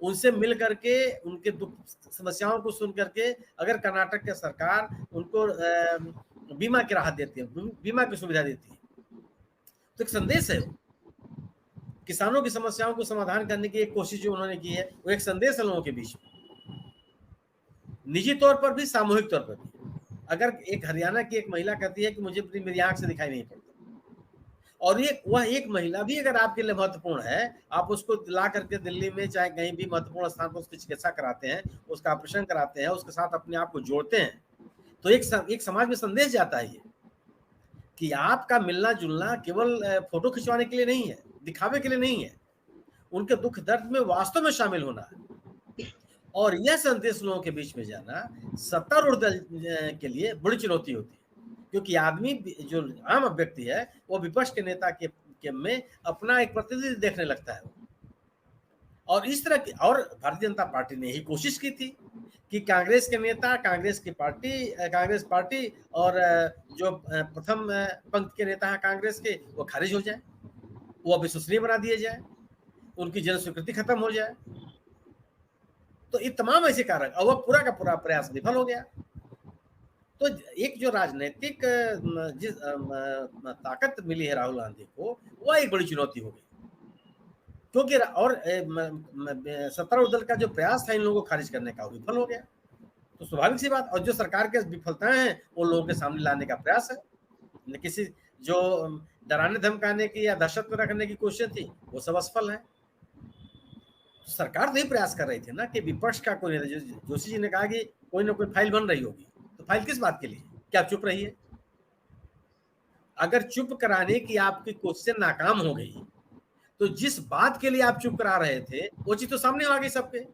उनसे मिल करके उनके दुख समस्याओं को सुन करके अगर कर्नाटक की सरकार उनको बीमा की राहत देती है, बीमा की सुविधा देती है, तो एक संदेश है। किसानों की समस्याओं को समाधान करने की एक कोशिश जो उन्होंने की है, वो एक संदेश है लोगों के बीच में, निजी तौर पर भी, सामूहिक तौर पर भी। अगर एक हरियाणा की एक महिला कहती है कि मुझे मेरी आंख से दिखाई नहीं पड़ता, और ये वह एक महिला भी अगर आपके लिए महत्वपूर्ण है, आप उसको ला करके दिल्ली में चाहे कहीं भी महत्वपूर्ण स्थान पर उसकी चिकित्सा कराते हैं, उसका ऑपरेशन कराते हैं, उसके साथ अपने आप को जोड़ते हैं, तो एक समाज में संदेश जाता है ये कि आपका मिलना जुलना केवल फोटो खिंचवाने के लिए नहीं है, दिखावे के लिए नहीं है, उनके दुख दर्द में वास्तव में शामिल होना है। और यह संदेश लोगों के बीच में जाना सत्तारूढ़ दल के लिए बड़ी चुनौती होती है, क्योंकि आदमी जो आम व्यक्ति है वो विपक्ष के नेता के में अपना एक प्रतिनिधि देखने लगता है। और इस तरह की, और भारतीय जनता पार्टी ने यही कोशिश की थी कि कांग्रेस के नेता, कांग्रेस पार्टी और जो प्रथम पंक्ति के नेता हैं कांग्रेस के, वो खारिज हो जाए, वो अविश्वसनीय बना दिए जाए, उनकी जन स्वीकृति खत्म हो जाए। तो ये तमाम ऐसे कारक, और वह पूरा का पूरा प्रयास विफल हो गया। तो एक जो राजनीतिक ताकत मिली है राहुल गांधी को, वह एक बड़ी चुनौती हो गई, क्योंकि और सत्तारूढ़ दल का जो प्रयास था इन लोगों को खारिज करने का, विफल हो गया। तो स्वाभाविक सी बात, और जो सरकार के विफलताएं हैं वो लोगों के सामने लाने का प्रयास है। किसी जो डराने धमकाने की या दहशत में रखने की कोशिश थी, वो सब असफल है। सरकार तो यही प्रयास कर रही थी ना कि विपक्ष का कोई, जोशी जी ने कहा कि कोई ना कोई फाइल बन रही होगी, तो फाइल किस बात के लिए, क्या आप चुप रहिए? अगर चुप कराने की आपकी कोशिश नाकाम हो गई, तो जिस बात के लिए आप चुप करा रहे थे वो चीज तो सामने आ गई सबके।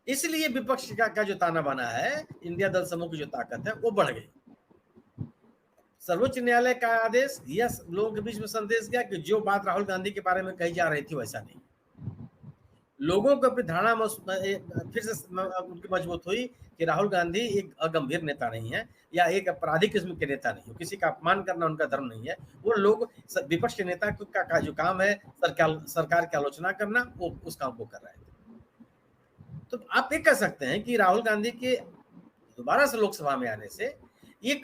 इसलिए विपक्ष का जो ताना बाना है, इंडिया दल समूह की जो ताकत है वो बढ़ गई। सर्वोच्च न्यायालय का आदेश यह लोगों के बीच में संदेश गया कि जो बात राहुल गांधी के बारे में कही जा रही थी वैसा नहीं। लोगों को अपनी धारणा फिर से उनकी मजबूत हुई कि राहुल गांधी एक अगंभीर नेता नहीं है या एक अपराधी किस्म के नेता नहीं है, किसी का अपमान करना उनका धर्म नहीं है। वो लोग विपक्ष के नेता का जो काम है सरकार की आलोचना करना, वो उस काम को कर रहे थे। तो आप ये कह सकते हैं कि राहुल गांधी के दोबारा से लोकसभा में आने से एक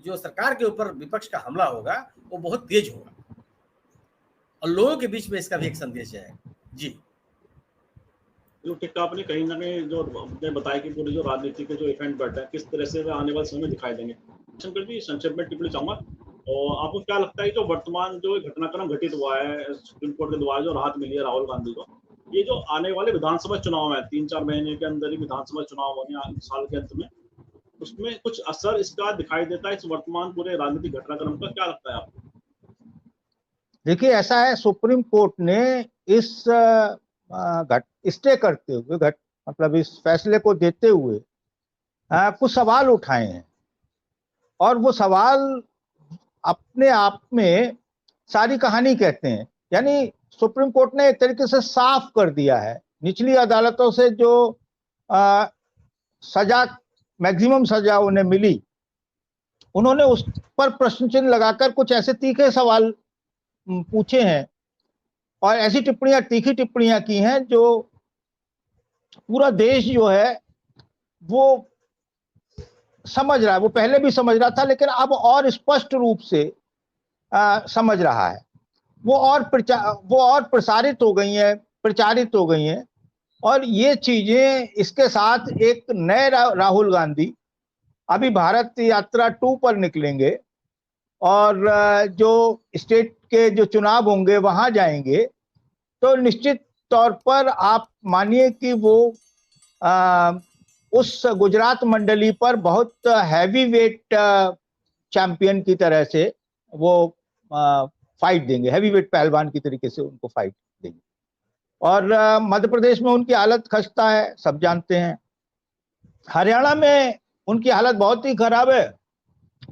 जो सरकार के ऊपर विपक्ष का हमला होगा वो बहुत तेज होगा, और लोगों के बीच में इसका भी एक संदेश है। जी जो ठीक आपने कहीं ना कहीं जो बताया कि पूरी जो राजनीति के जो इवेंट बैठे हैं किस तरह से वे आने वाले समय में दिखाई देंगे। शंकर जी, संक्षेप में टिप्पणी चाहूंगा, और आपको क्या लगता है जो वर्तमान जो घटनाक्रम घटित हुआ है, सुप्रीम कोर्ट के द्वारा जो राहत मिली है राहुल गांधी को, ये जो आने वाले विधानसभा चुनाव है, 3-4 महीने के अंदर ही विधानसभा चुनाव होने साल के अंत में, उसमें कुछ असर इसका दिखाई देता है इस वर्तमान पूरे राजनीतिक घटनाक्रम का? क्या लगता है आपको? देखिए, ऐसा है, सुप्रीम कोर्ट ने इस स्टे करते हुए मतलब इस फैसले को देते हुए कुछ सवाल उठाए हैं, और वो सवाल अपने आप में सारी कहानी कहते हैं। यानी सुप्रीम कोर्ट ने एक तरीके से साफ कर दिया है निचली अदालतों से जो सजा, मैक्सिमम सजा उन्हें मिली, उन्होंने उस पर प्रश्न चिन्ह लगाकर कुछ ऐसे तीखे सवाल पूछे हैं और ऐसी टिप्पणियां, तीखी टिप्पणियां की हैं जो पूरा देश जो है वो समझ रहा है। वो पहले भी समझ रहा था, लेकिन अब और स्पष्ट रूप से समझ रहा है। वो और प्रसारित हो गई हैं, प्रचारित हो गई हैं। और ये चीजें, इसके साथ एक नए राहुल गांधी अभी भारत यात्रा 2 पर निकलेंगे और जो स्टेट के जो चुनाव होंगे वहां जाएंगे, तो निश्चित तौर पर आप मानिए कि वो उस गुजरात मंडली पर बहुत हैवी वेट चैंपियन की तरह से वो फाइट देंगे, हैवी वेट पहलवान की तरीके से उनको फाइट देंगे। और मध्य प्रदेश में उनकी हालत खस्ता है, सब जानते हैं। हरियाणा में उनकी हालत बहुत ही खराब है,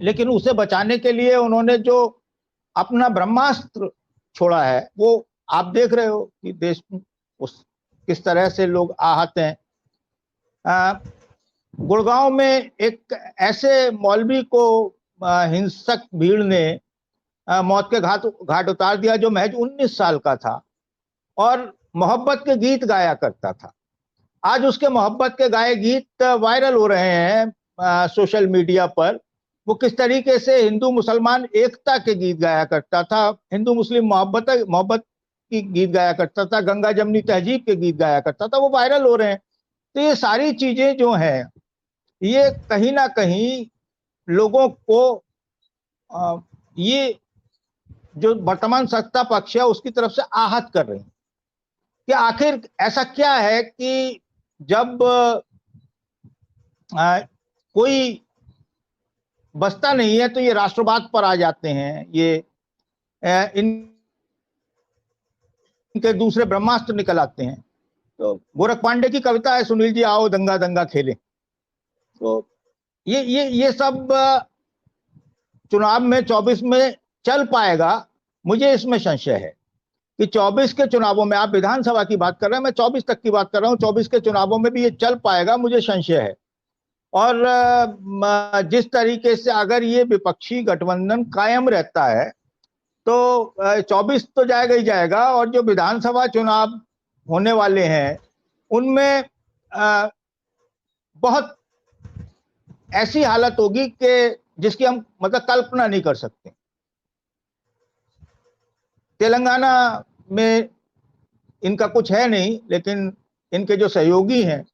लेकिन उसे बचाने के लिए उन्होंने जो अपना ब्रह्मास्त्र छोड़ा है, वो आप देख रहे हो कि देश में किस तरह से लोग आहत हैं। गुड़गांव में एक ऐसे मौलवी को हिंसक भीड़ ने मौत के घाट उतार दिया जो महज 19 साल का था और मोहब्बत के गीत गाया करता था। आज उसके मोहब्बत के गाए गीत वायरल हो रहे हैं सोशल मीडिया पर। वो किस तरीके से हिंदू मुसलमान एकता के गीत गाया करता था, हिंदू मुस्लिम मोहब्बत की गीत गाया करता था, गंगा जमनी तहजीब के गीत गाया करता था, वो वायरल हो रहे हैं। तो ये सारी चीजें जो हैं, ये कहीं ना कहीं लोगों को ये जो वर्तमान सत्ता पक्ष है उसकी तरफ से आहत कर रही है कि आखिर ऐसा क्या है कि जब कोई बचता नहीं है तो ये राष्ट्रवाद पर आ जाते हैं, ये इनके दूसरे ब्रह्मास्त्र निकल आते हैं। तो गोरख पांडे की कविता है, सुनील जी आओ दंगा दंगा खेलें। तो ये सब चुनाव में 24 में चल पाएगा, मुझे इसमें संशय है कि 24 के चुनावों में, आप विधानसभा की बात कर रहे हैं, मैं 24 तक की बात कर रहा हूं, 24 के चुनावों में भी ये चल पाएगा, मुझे संशय है। और जिस तरीके से अगर ये विपक्षी गठबंधन कायम रहता है तो 24 तो जाएगा ही जाएगा, और जो विधानसभा चुनाव होने वाले हैं उनमें बहुत ऐसी हालत होगी कि जिसकी हम मतलब कल्पना नहीं कर सकते। तेलंगाना में इनका कुछ है नहीं, लेकिन इनके जो सहयोगी हैं,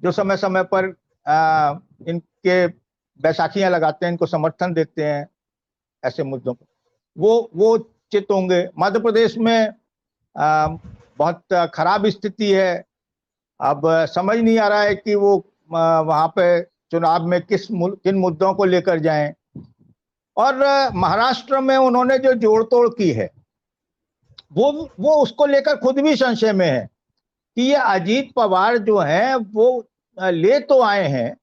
जो समय समय पर इनके बैसाखियां लगाते हैं, इनको समर्थन देते हैं ऐसे मुद्दों पर, वो चित होंगे। मध्य प्रदेश में बहुत खराब स्थिति है। अब समझ नहीं आ रहा है कि वो वहां पे चुनाव में किन मुद्दों को लेकर जाएं। और महाराष्ट्र में उन्होंने जो जोड़ तोड़ की है वो उसको लेकर खुद भी संशय में है कि ये अजीत पवार जो हैं वो ले तो आए हैं,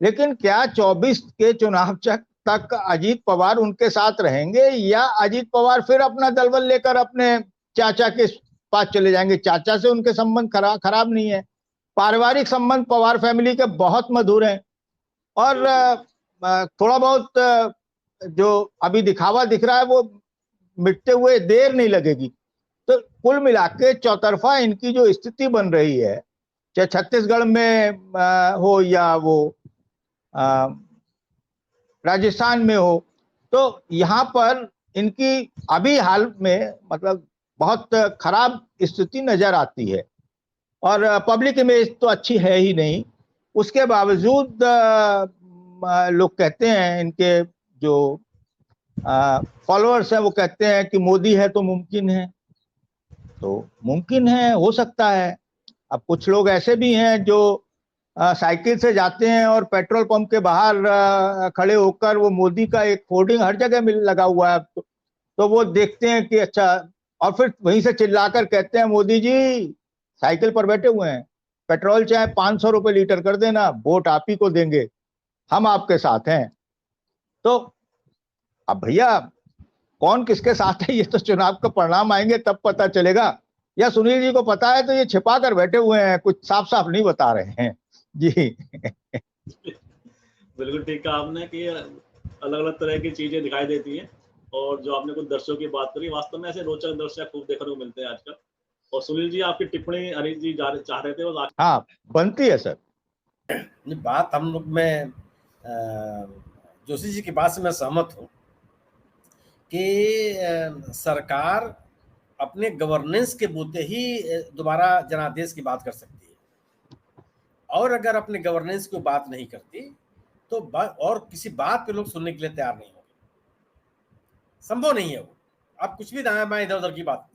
लेकिन क्या 24 के चुनाव तक अजीत पवार उनके साथ रहेंगे, या अजीत पवार फिर अपना दलबल लेकर अपने चाचा के पास चले जाएंगे। चाचा से उनके संबंध खराब नहीं है, पारिवारिक संबंध पवार फैमिली के बहुत मधुर हैं। और थोड़ा बहुत जो अभी दिखावा दिख रहा है वो मिटते हुए देर नहीं लगेगी। तो कुल मिला के चौतरफा इनकी जो स्थिति बन रही है, चाहे छत्तीसगढ़ में हो या वो राजस्थान में हो, तो यहाँ पर इनकी अभी हाल में मतलब बहुत खराब स्थिति नजर आती है। और पब्लिक इमेज तो अच्छी है ही नहीं। उसके बावजूद लोग कहते हैं, इनके जो फॉलोअर्स हैं वो कहते हैं कि मोदी है तो मुमकिन है। तो मुमकिन है, हो सकता है। अब कुछ लोग ऐसे भी हैं जो साइकिल से जाते हैं और पेट्रोल पंप के बाहर खड़े होकर वो मोदी का एक होर्डिंग हर जगह में लगा हुआ है, तो वो देखते हैं कि अच्छा, और फिर वहीं से चिल्लाकर कहते हैं मोदी जी साइकिल पर बैठे हुए हैं, पेट्रोल चाहे 500 रुपए लीटर कर देना, वोट आप ही को देंगे, हम आपके साथ हैं। तो अब भैया कौन किसके साथ है ये तो चुनाव का परिणाम आएंगे तब पता चलेगा। या सुनील जी को पता है तो ये छिपा कर बैठे हुए हैं, कुछ साफ साफ नहीं बता रहे हैं जी। बिल्कुल ठीक कहा आपने कि अलग अलग तरह की चीजें दिखाई देती हैं, और जो आपने कुछ दृश्यों की बात करी, वास्तव में ऐसे रोचक दृश्य खूब देखने को मिलते हैं आजकल। और सुनील जी, आपकी टिप्पणी हरीश जी चाह रहे थे, और हाँ बनती है सर। बात हम लोग में जोशी जी की बात से मैं सहमत हूँ कि सरकार अपने गवर्नेंस के बूते ही दोबारा जनादेश की बात कर सकती है, और अगर अपने गवर्नेंस की बात नहीं करती तो और किसी बात पे लोग सुनने के लिए तैयार नहीं होंगे, संभव नहीं है वो। आप कुछ भी दाएं बाएं इधर उधर की बात।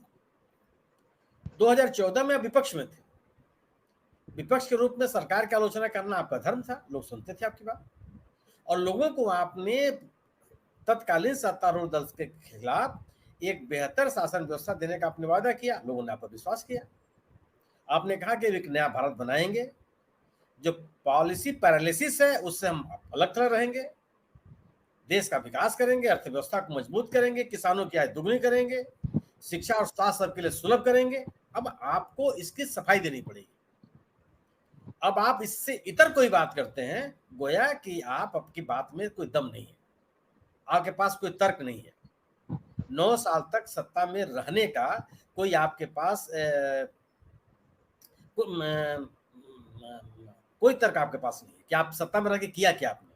2014 में आप विपक्ष में थे, विपक्ष के रूप में सरकार की आलोचना करना आपका धर्म था, लोग सुनते थे आपकी बात, और लोगों को आपने तत्कालीन सत्तारूढ़ दल के खिलाफ एक बेहतर शासन व्यवस्था देने का आपने वादा किया, लोगों ने आप पर विश्वास किया। आपने कहा कि एक नया भारत बनाएंगे, जो पॉलिसी पैरालिसिस है उससे हम अलग तरह रहेंगे, देश का विकास करेंगे, अर्थव्यवस्था को मजबूत करेंगे, किसानों की आय दुगनी करेंगे, शिक्षा और स्वास्थ्य सबके लिए सुलभ करेंगे। अब आपको इसकी सफाई देनी पड़ेगी। अब आप इससे इतर कोई बात करते हैं, गोया कि आप आपकी बात में कोई दम नहीं है, आपके पास कोई तर्क नहीं है। 9 साल तक सत्ता में रहने का कोई आपके पास कोई तर्क आपके पास नहीं है कि आप सत्ता में रह के किया क्या आपने।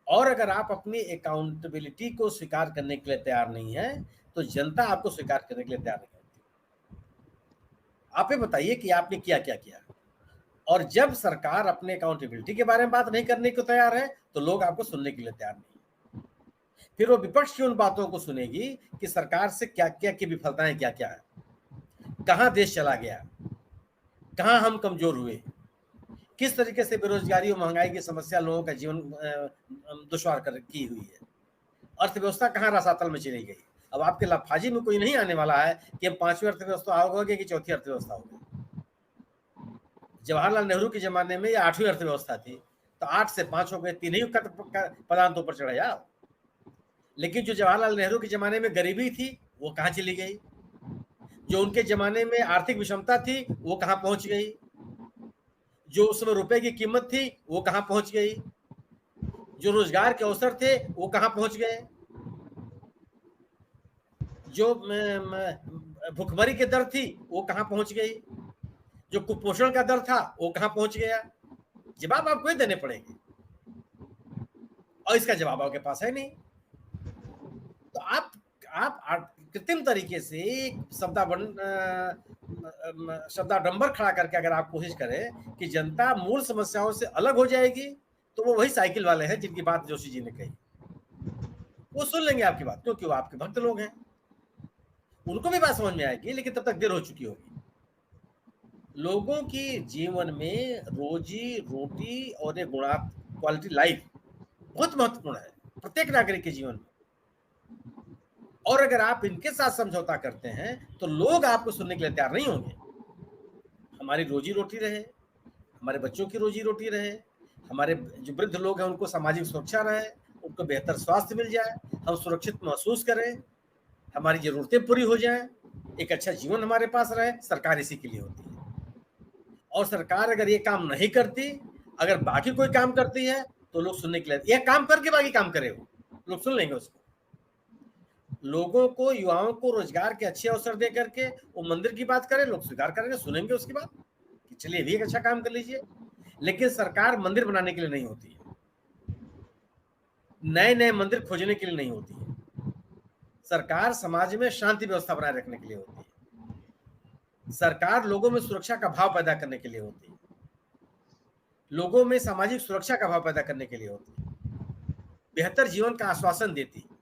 और अगर आप अपनी अकाउंटेबिलिटी को स्वीकार करने के लिए तैयार नहीं है तो जनता आपको स्वीकार करने के लिए तैयार नहीं होती। आप ये बताइए कि आपने क्या क्या किया। और जब सरकार अपने अकाउंटेबिलिटी के बारे में बात नहीं करने को तैयार है तो लोग आपको सुनने के लिए तैयार नहीं। फिर वो विपक्ष की उन बातों को सुनेगी कि सरकार से क्या क्या की विफलताएं क्या क्या है, कहां देश चला गया, कहां हम कमजोर हुए, किस तरीके से बेरोजगारी और महंगाई की समस्या लोगों का जीवन दुश्वार की हुई है, अर्थव्यवस्था कहां रसातल में चली गई। अब आपके लफाजी में कोई नहीं आने वाला है कि हम 5वीं अर्थव्यवस्था होगी कि 4थी अर्थव्यवस्था होगी। जवाहरलाल नेहरू के जमाने में 8वीं अर्थव्यवस्था थी, तो 8 से 5 हो गए, 3 ही पदांतों पर चढ़े आप। लेकिन जो जवाहरलाल नेहरू के जमाने में गरीबी थी वो कहां चली गई, जो उनके जमाने में आर्थिक विषमता थी वो कहां पहुंच गई, जो उस समय रुपए की कीमत थी वो कहां पहुंच गई, जो रोजगार के अवसर थे वो कहां पहुंच गए, जो भुखमरी की दर थी वो कहां पहुंच गई, जो कुपोषण का दर था वो कहां पहुंच गया। जवाब आपको ही देने पड़ेंगे, और इसका जवाब आपके पास है नहीं। तो आप कृत्रिम तरीके से शब्दाडंबर खड़ा करके अगर आप कोशिश करें कि जनता मूल समस्याओं से अलग हो जाएगी, तो वो वही साइकिल वाले हैं जिनकी बात जोशी जी ने कही। वो सुन लेंगे आपकी बात क्योंकि वो आपके भक्त लोग हैं, उनको भी बात समझ में आएगी, लेकिन तब तक देर हो चुकी होगी। लोगों की जीवन में रोजी रोटी और एक क्वालिटी लाइफ बहुत महत्वपूर्ण है प्रत्येक नागरिक के जीवन में। और अगर आप इनके साथ समझौता करते हैं तो लोग आपको सुनने के लिए तैयार नहीं होंगे। हमारी रोजी रोटी रहे, हमारे बच्चों की रोजी रोटी रहे, हमारे जो वृद्ध लोग हैं उनको सामाजिक सुरक्षा रहे, उनको बेहतर स्वास्थ्य मिल जाए, हम सुरक्षित महसूस करें, हमारी जरूरतें पूरी हो जाएं, एक अच्छा जीवन हमारे पास रहे। सरकार इसी के लिए होती है। और सरकार अगर ये काम नहीं करती, अगर बाकी कोई काम करती है तो लोग सुनने के लिए, यह काम करके बाकी काम करे, वो लोग सुन लेंगे उसको। लोगों को, युवाओं को रोजगार के अच्छे अवसर दे करके वो मंदिर की बात करें, लोग स्वीकार करेंगे, सुनेंगे उसकी बात कि चलिए भी एक अच्छा काम कर लीजिए। लेकिन सरकार मंदिर बनाने के लिए नहीं होती है, नए नए मंदिर खोजने के लिए नहीं होती है। सरकार समाज में शांति व्यवस्था बनाए रखने के लिए होती है। सरकार लोगों में सुरक्षा का भाव पैदा करने के लिए होती है, लोगों में सामाजिक सुरक्षा का भाव पैदा करने के लिए होती है, बेहतर जीवन का आश्वासन देती है,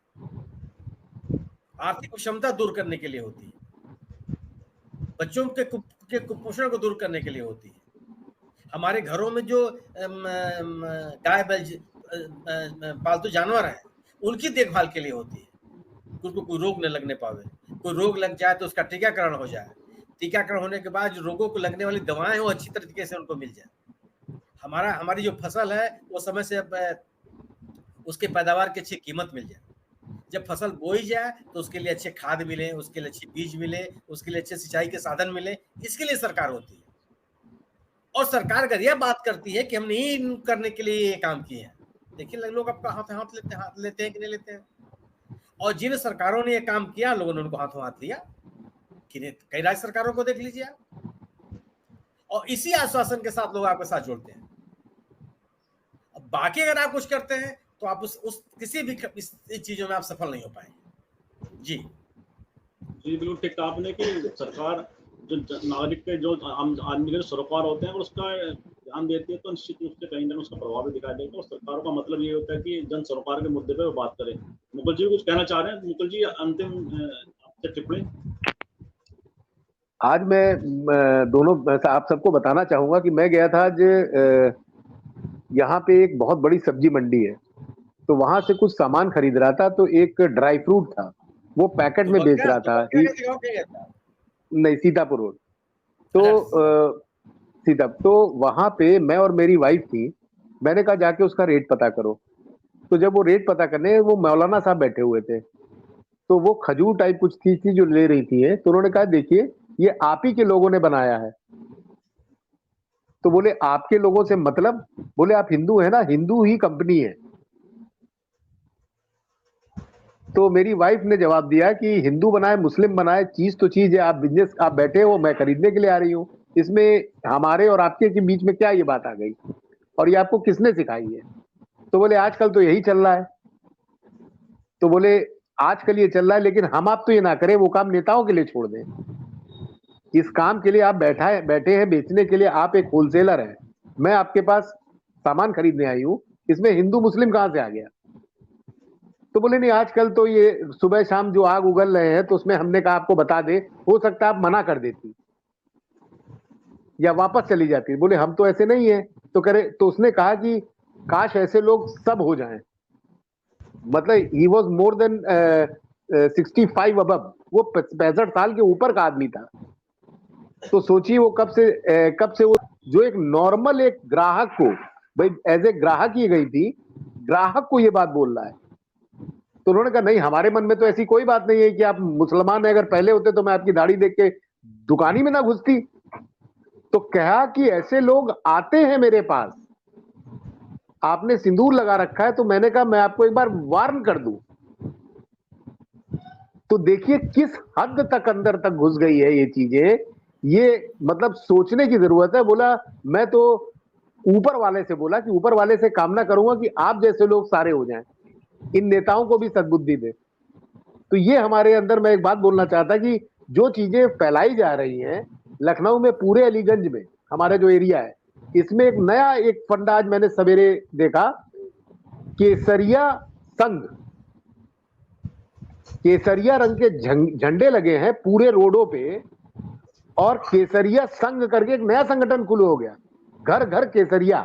आर्थिक क्षमता दूर करने के लिए होती है, बच्चों के कुपोषण को दूर करने के लिए होती है, हमारे घरों में जो गाय बैल पालतू जानवर हैं उनकी देखभाल के लिए होती है, उनको कोई रोग न लगने पावे, कोई रोग लग जाए तो उसका टीकाकरण हो जाए, टीकाकरण होने के बाद जो रोगों को लगने वाली दवाएं वो अच्छी तरीके से उनको मिल जाए, हमारी जो फसल है वो समय से उसके पैदावार की अच्छी कीमत मिल जाए। जब फसल बोई जाए तो उसके लिए अच्छे खाद मिले, उसके लिए अच्छी बीज मिले, उसके लिए अच्छे सिंचाई के साधन मिले, इसके लिए सरकार होती है। और सरकार अगर यह बात करती है कि हमने ही करने के लिए ये काम किए हैं, देखिए लोग आपका हाथ लेते हैं कि नहीं लेते हैं। और जिन सरकारों ने ये काम किया, लोगों ने उनको हाथों हाथ लिया। कई राज्य सरकारों को देख लीजिए आप, और इसी आश्वासन के साथ लोग आपके साथ जुड़ते हैं। अब बाकी अगर आप कुछ करते हैं तो आप उस किसी भी इस चीजों में आप सफल नहीं हो पाएंगे। जी जी बिल्कुल ठीक कहा आपने कि सरकार जो नागरिक के जो आम आदमी के जो सरोकार होते हैं, अगर उसका ध्यान देती है तो निश्चित रूप से कहीं ना उसका प्रभाव भी दिखाई देगा। और सरकारों का मतलब ये होता है कि जन सरोकार के मुद्दे पे वो बात करें। मुकुल जी कुछ कहना चाह रहे हैं? मुकुल जी अंतिम आपसे टिप्पणी। आज मैं दोनों आप सबको बताना चाहूंगा कि मैं गया था आज यहाँ पे एक बहुत बड़ी सब्जी मंडी है, तो वहां से कुछ सामान खरीद रहा था, तो एक ड्राई फ्रूट था, वो पैकेट में बेच रहा था। नहीं, सीतापुर रोड। तो तो वहां पे मैं और मेरी वाइफ थी। मैंने कहा जाके उसका रेट पता करो। तो जब वो रेट पता करने, वो मौलाना साहब बैठे हुए थे, तो वो खजूर टाइप कुछ थी जो ले रही थी, तो उन्होंने कहा देखिए ये आप ही के लोगों ने बनाया है। तो बोले आपके लोगों से मतलब? बोले आप हिंदू है ना, हिंदू ही कंपनी है। तो मेरी वाइफ ने जवाब दिया कि हिंदू बनाए मुस्लिम बनाए, चीज तो चीज है, आप बिजनेस आप बैठे हो, मैं खरीदने के लिए आ रही हूँ, इसमें हमारे और आपके के बीच में क्या ये बात आ गई, और ये आपको किसने सिखाई है? तो बोले आजकल तो यही चल रहा है। तो बोले आजकल ये चल रहा है, लेकिन हम आप तो ये ना करें, वो काम नेताओं के लिए छोड़ दें। इस काम के लिए आप बैठे हैं बेचने के लिए, आप एक होलसेलर हैं, मैं आपके पास सामान खरीदने आई हूँ, इसमें हिंदू मुस्लिम कहां से आ गया? तो बोले नहीं, आजकल तो ये सुबह शाम जो आग उगल रहे हैं, तो उसमें हमने कहा आपको बता दे, हो सकता है आप मना कर देती या वापस चली जाती। बोले हम तो ऐसे नहीं है। तो उसने कहा कि काश ऐसे लोग सब हो जाएं। मतलब he was more than 65 above, वो 65 साल के ऊपर का आदमी था। तो सोचिए वो कब से वो जो एक नॉर्मल एक ग्राहक को, भाई एज ए ग्राहक ही गई थी, ग्राहक को ये बात बोल रहा है। तो उन्होंने कहा नहीं, हमारे मन में तो ऐसी कोई बात नहीं है कि आप मुसलमान है, अगर पहले होते तो मैं आपकी दाढ़ी देख के दुकानी में ना घुसती। तो कहा कि ऐसे लोग आते हैं मेरे पास, आपने सिंदूर लगा रखा है, तो मैंने कहा मैं आपको एक बार वार्न कर दूं। तो देखिए किस हद तक अंदर तक घुस गई है ये चीजें, ये मतलब सोचने की जरूरत है। बोला मैं तो ऊपर वाले से बोला कि ऊपर वाले से कामना करूंगा कि आप जैसे लोग सारे हो जाएं, इन नेताओं को भी सद्बुद्धि दे। तो ये हमारे अंदर, मैं एक बात बोलना चाहता कि जो चीजें फैलाई जा रही हैं लखनऊ में, पूरे अलीगंज में हमारा जो एरिया है, इसमें एक नया एक फंडा आज मैंने सवेरे देखा, केसरिया संघ, केसरिया रंग के झंडे लगे हैं पूरे रोडों पे, और केसरिया संघ करके एक नया संगठन खुल हो गया, घर घर केसरिया।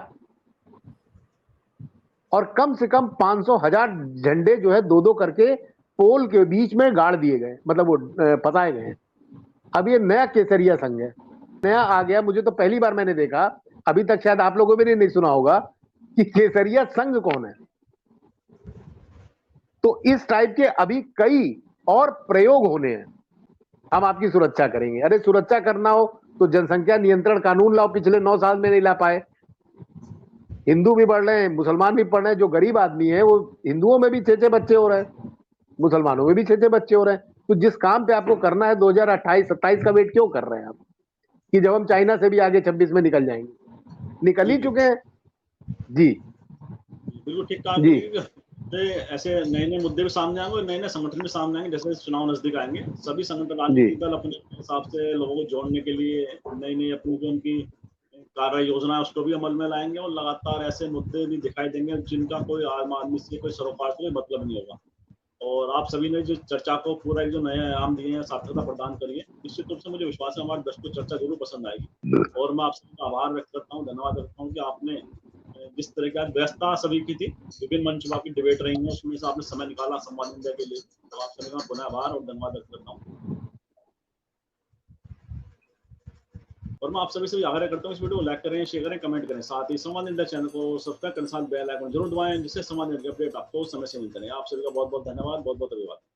और कम से कम 500,000 झंडे जो है दो दो करके पोल के बीच में गाड़ दिए गए, मतलब वो फंसाए गए हैं। अब ये नया केसरिया संघ है, नया आ गया। मुझे तो पहली बार मैंने देखा, अभी तक शायद आप लोगों ने नहीं सुना होगा कि केसरिया संघ कौन है। तो इस टाइप के अभी कई और प्रयोग होने हैं। हम आपकी सुरक्षा करेंगे। अरे सुरक्षा करना हो तो जनसंख्या नियंत्रण कानून लाओ, पिछले 9 साल में नहीं ला पाए। हिंदू भी बढ़ रहे हैं, मुसलमान भी पढ़ रहे हैं। जो गरीब आदमी है वो हिंदुओं में भी 6-6 बच्चे हो रहे हैं, मुसलमानों में भी 6-6 बच्चे हो रहे हैं। तो जिस काम पे आपको करना है 2028-27 का वेट क्यों कर रहे हैं आप, कि जब हम चाइना से भी आगे 26 में निकल जाएंगे? निकल ही चुके हैं। जी बिल्कुल ठीक कहा। ऐसे नए नए मुद्दे भी सामने आएंगे, नए नए संगठन भी सामने आएंगे। जैसे चुनाव नजदीक आएंगे, सभी संगठन राजनीतिक दल अपने हिसाब से लोगों को जोड़ने के लिए नई नई अपनी जो उनकी कार्य योजना है उसको भी अमल में लाएंगे। और लगातार ऐसे मुद्दे भी दिखाई देंगे जिनका कोई आम आदमी से, कोई सरोकार से मतलब नहीं होगा। और आप सभी ने जो चर्चा को पूरा जो नए आयाम दिए हैं, सार्थकता प्रदान करी है, निश्चित रूप से मुझे विश्वास है हमारे दर्शकों को चर्चा जरूर पसंद आएगी। और मैं आपसे आभार व्यक्त करता हूँ, धन्यवाद करता हूँ कि आपने जिस तरह की व्यवस्था सभी की थी, विभिन्न मंच में आपकी डिबेट रही है, उसमें से आपने समय निकाला संवाद इंडिया के लिए, तो आप सभी का पुनः आभार और धन्यवाद व्यक्त करता हूँ। और मैं आप सभी से भी आग्रह करता हूँ इस वीडियो को लाइक करें, शेयर करें, कमेंट करें। साथ ही संवाद इंडिया चैनल को सब्सक्राइब करें, साथ बेल आइकन जरूर दबाएं, जिससे संवाद इंडिया अपडेट आपको समय से मिलते रहे। आप सभी का बहुत बहुत धन्यवाद, बहुत बहुत अभिवादन।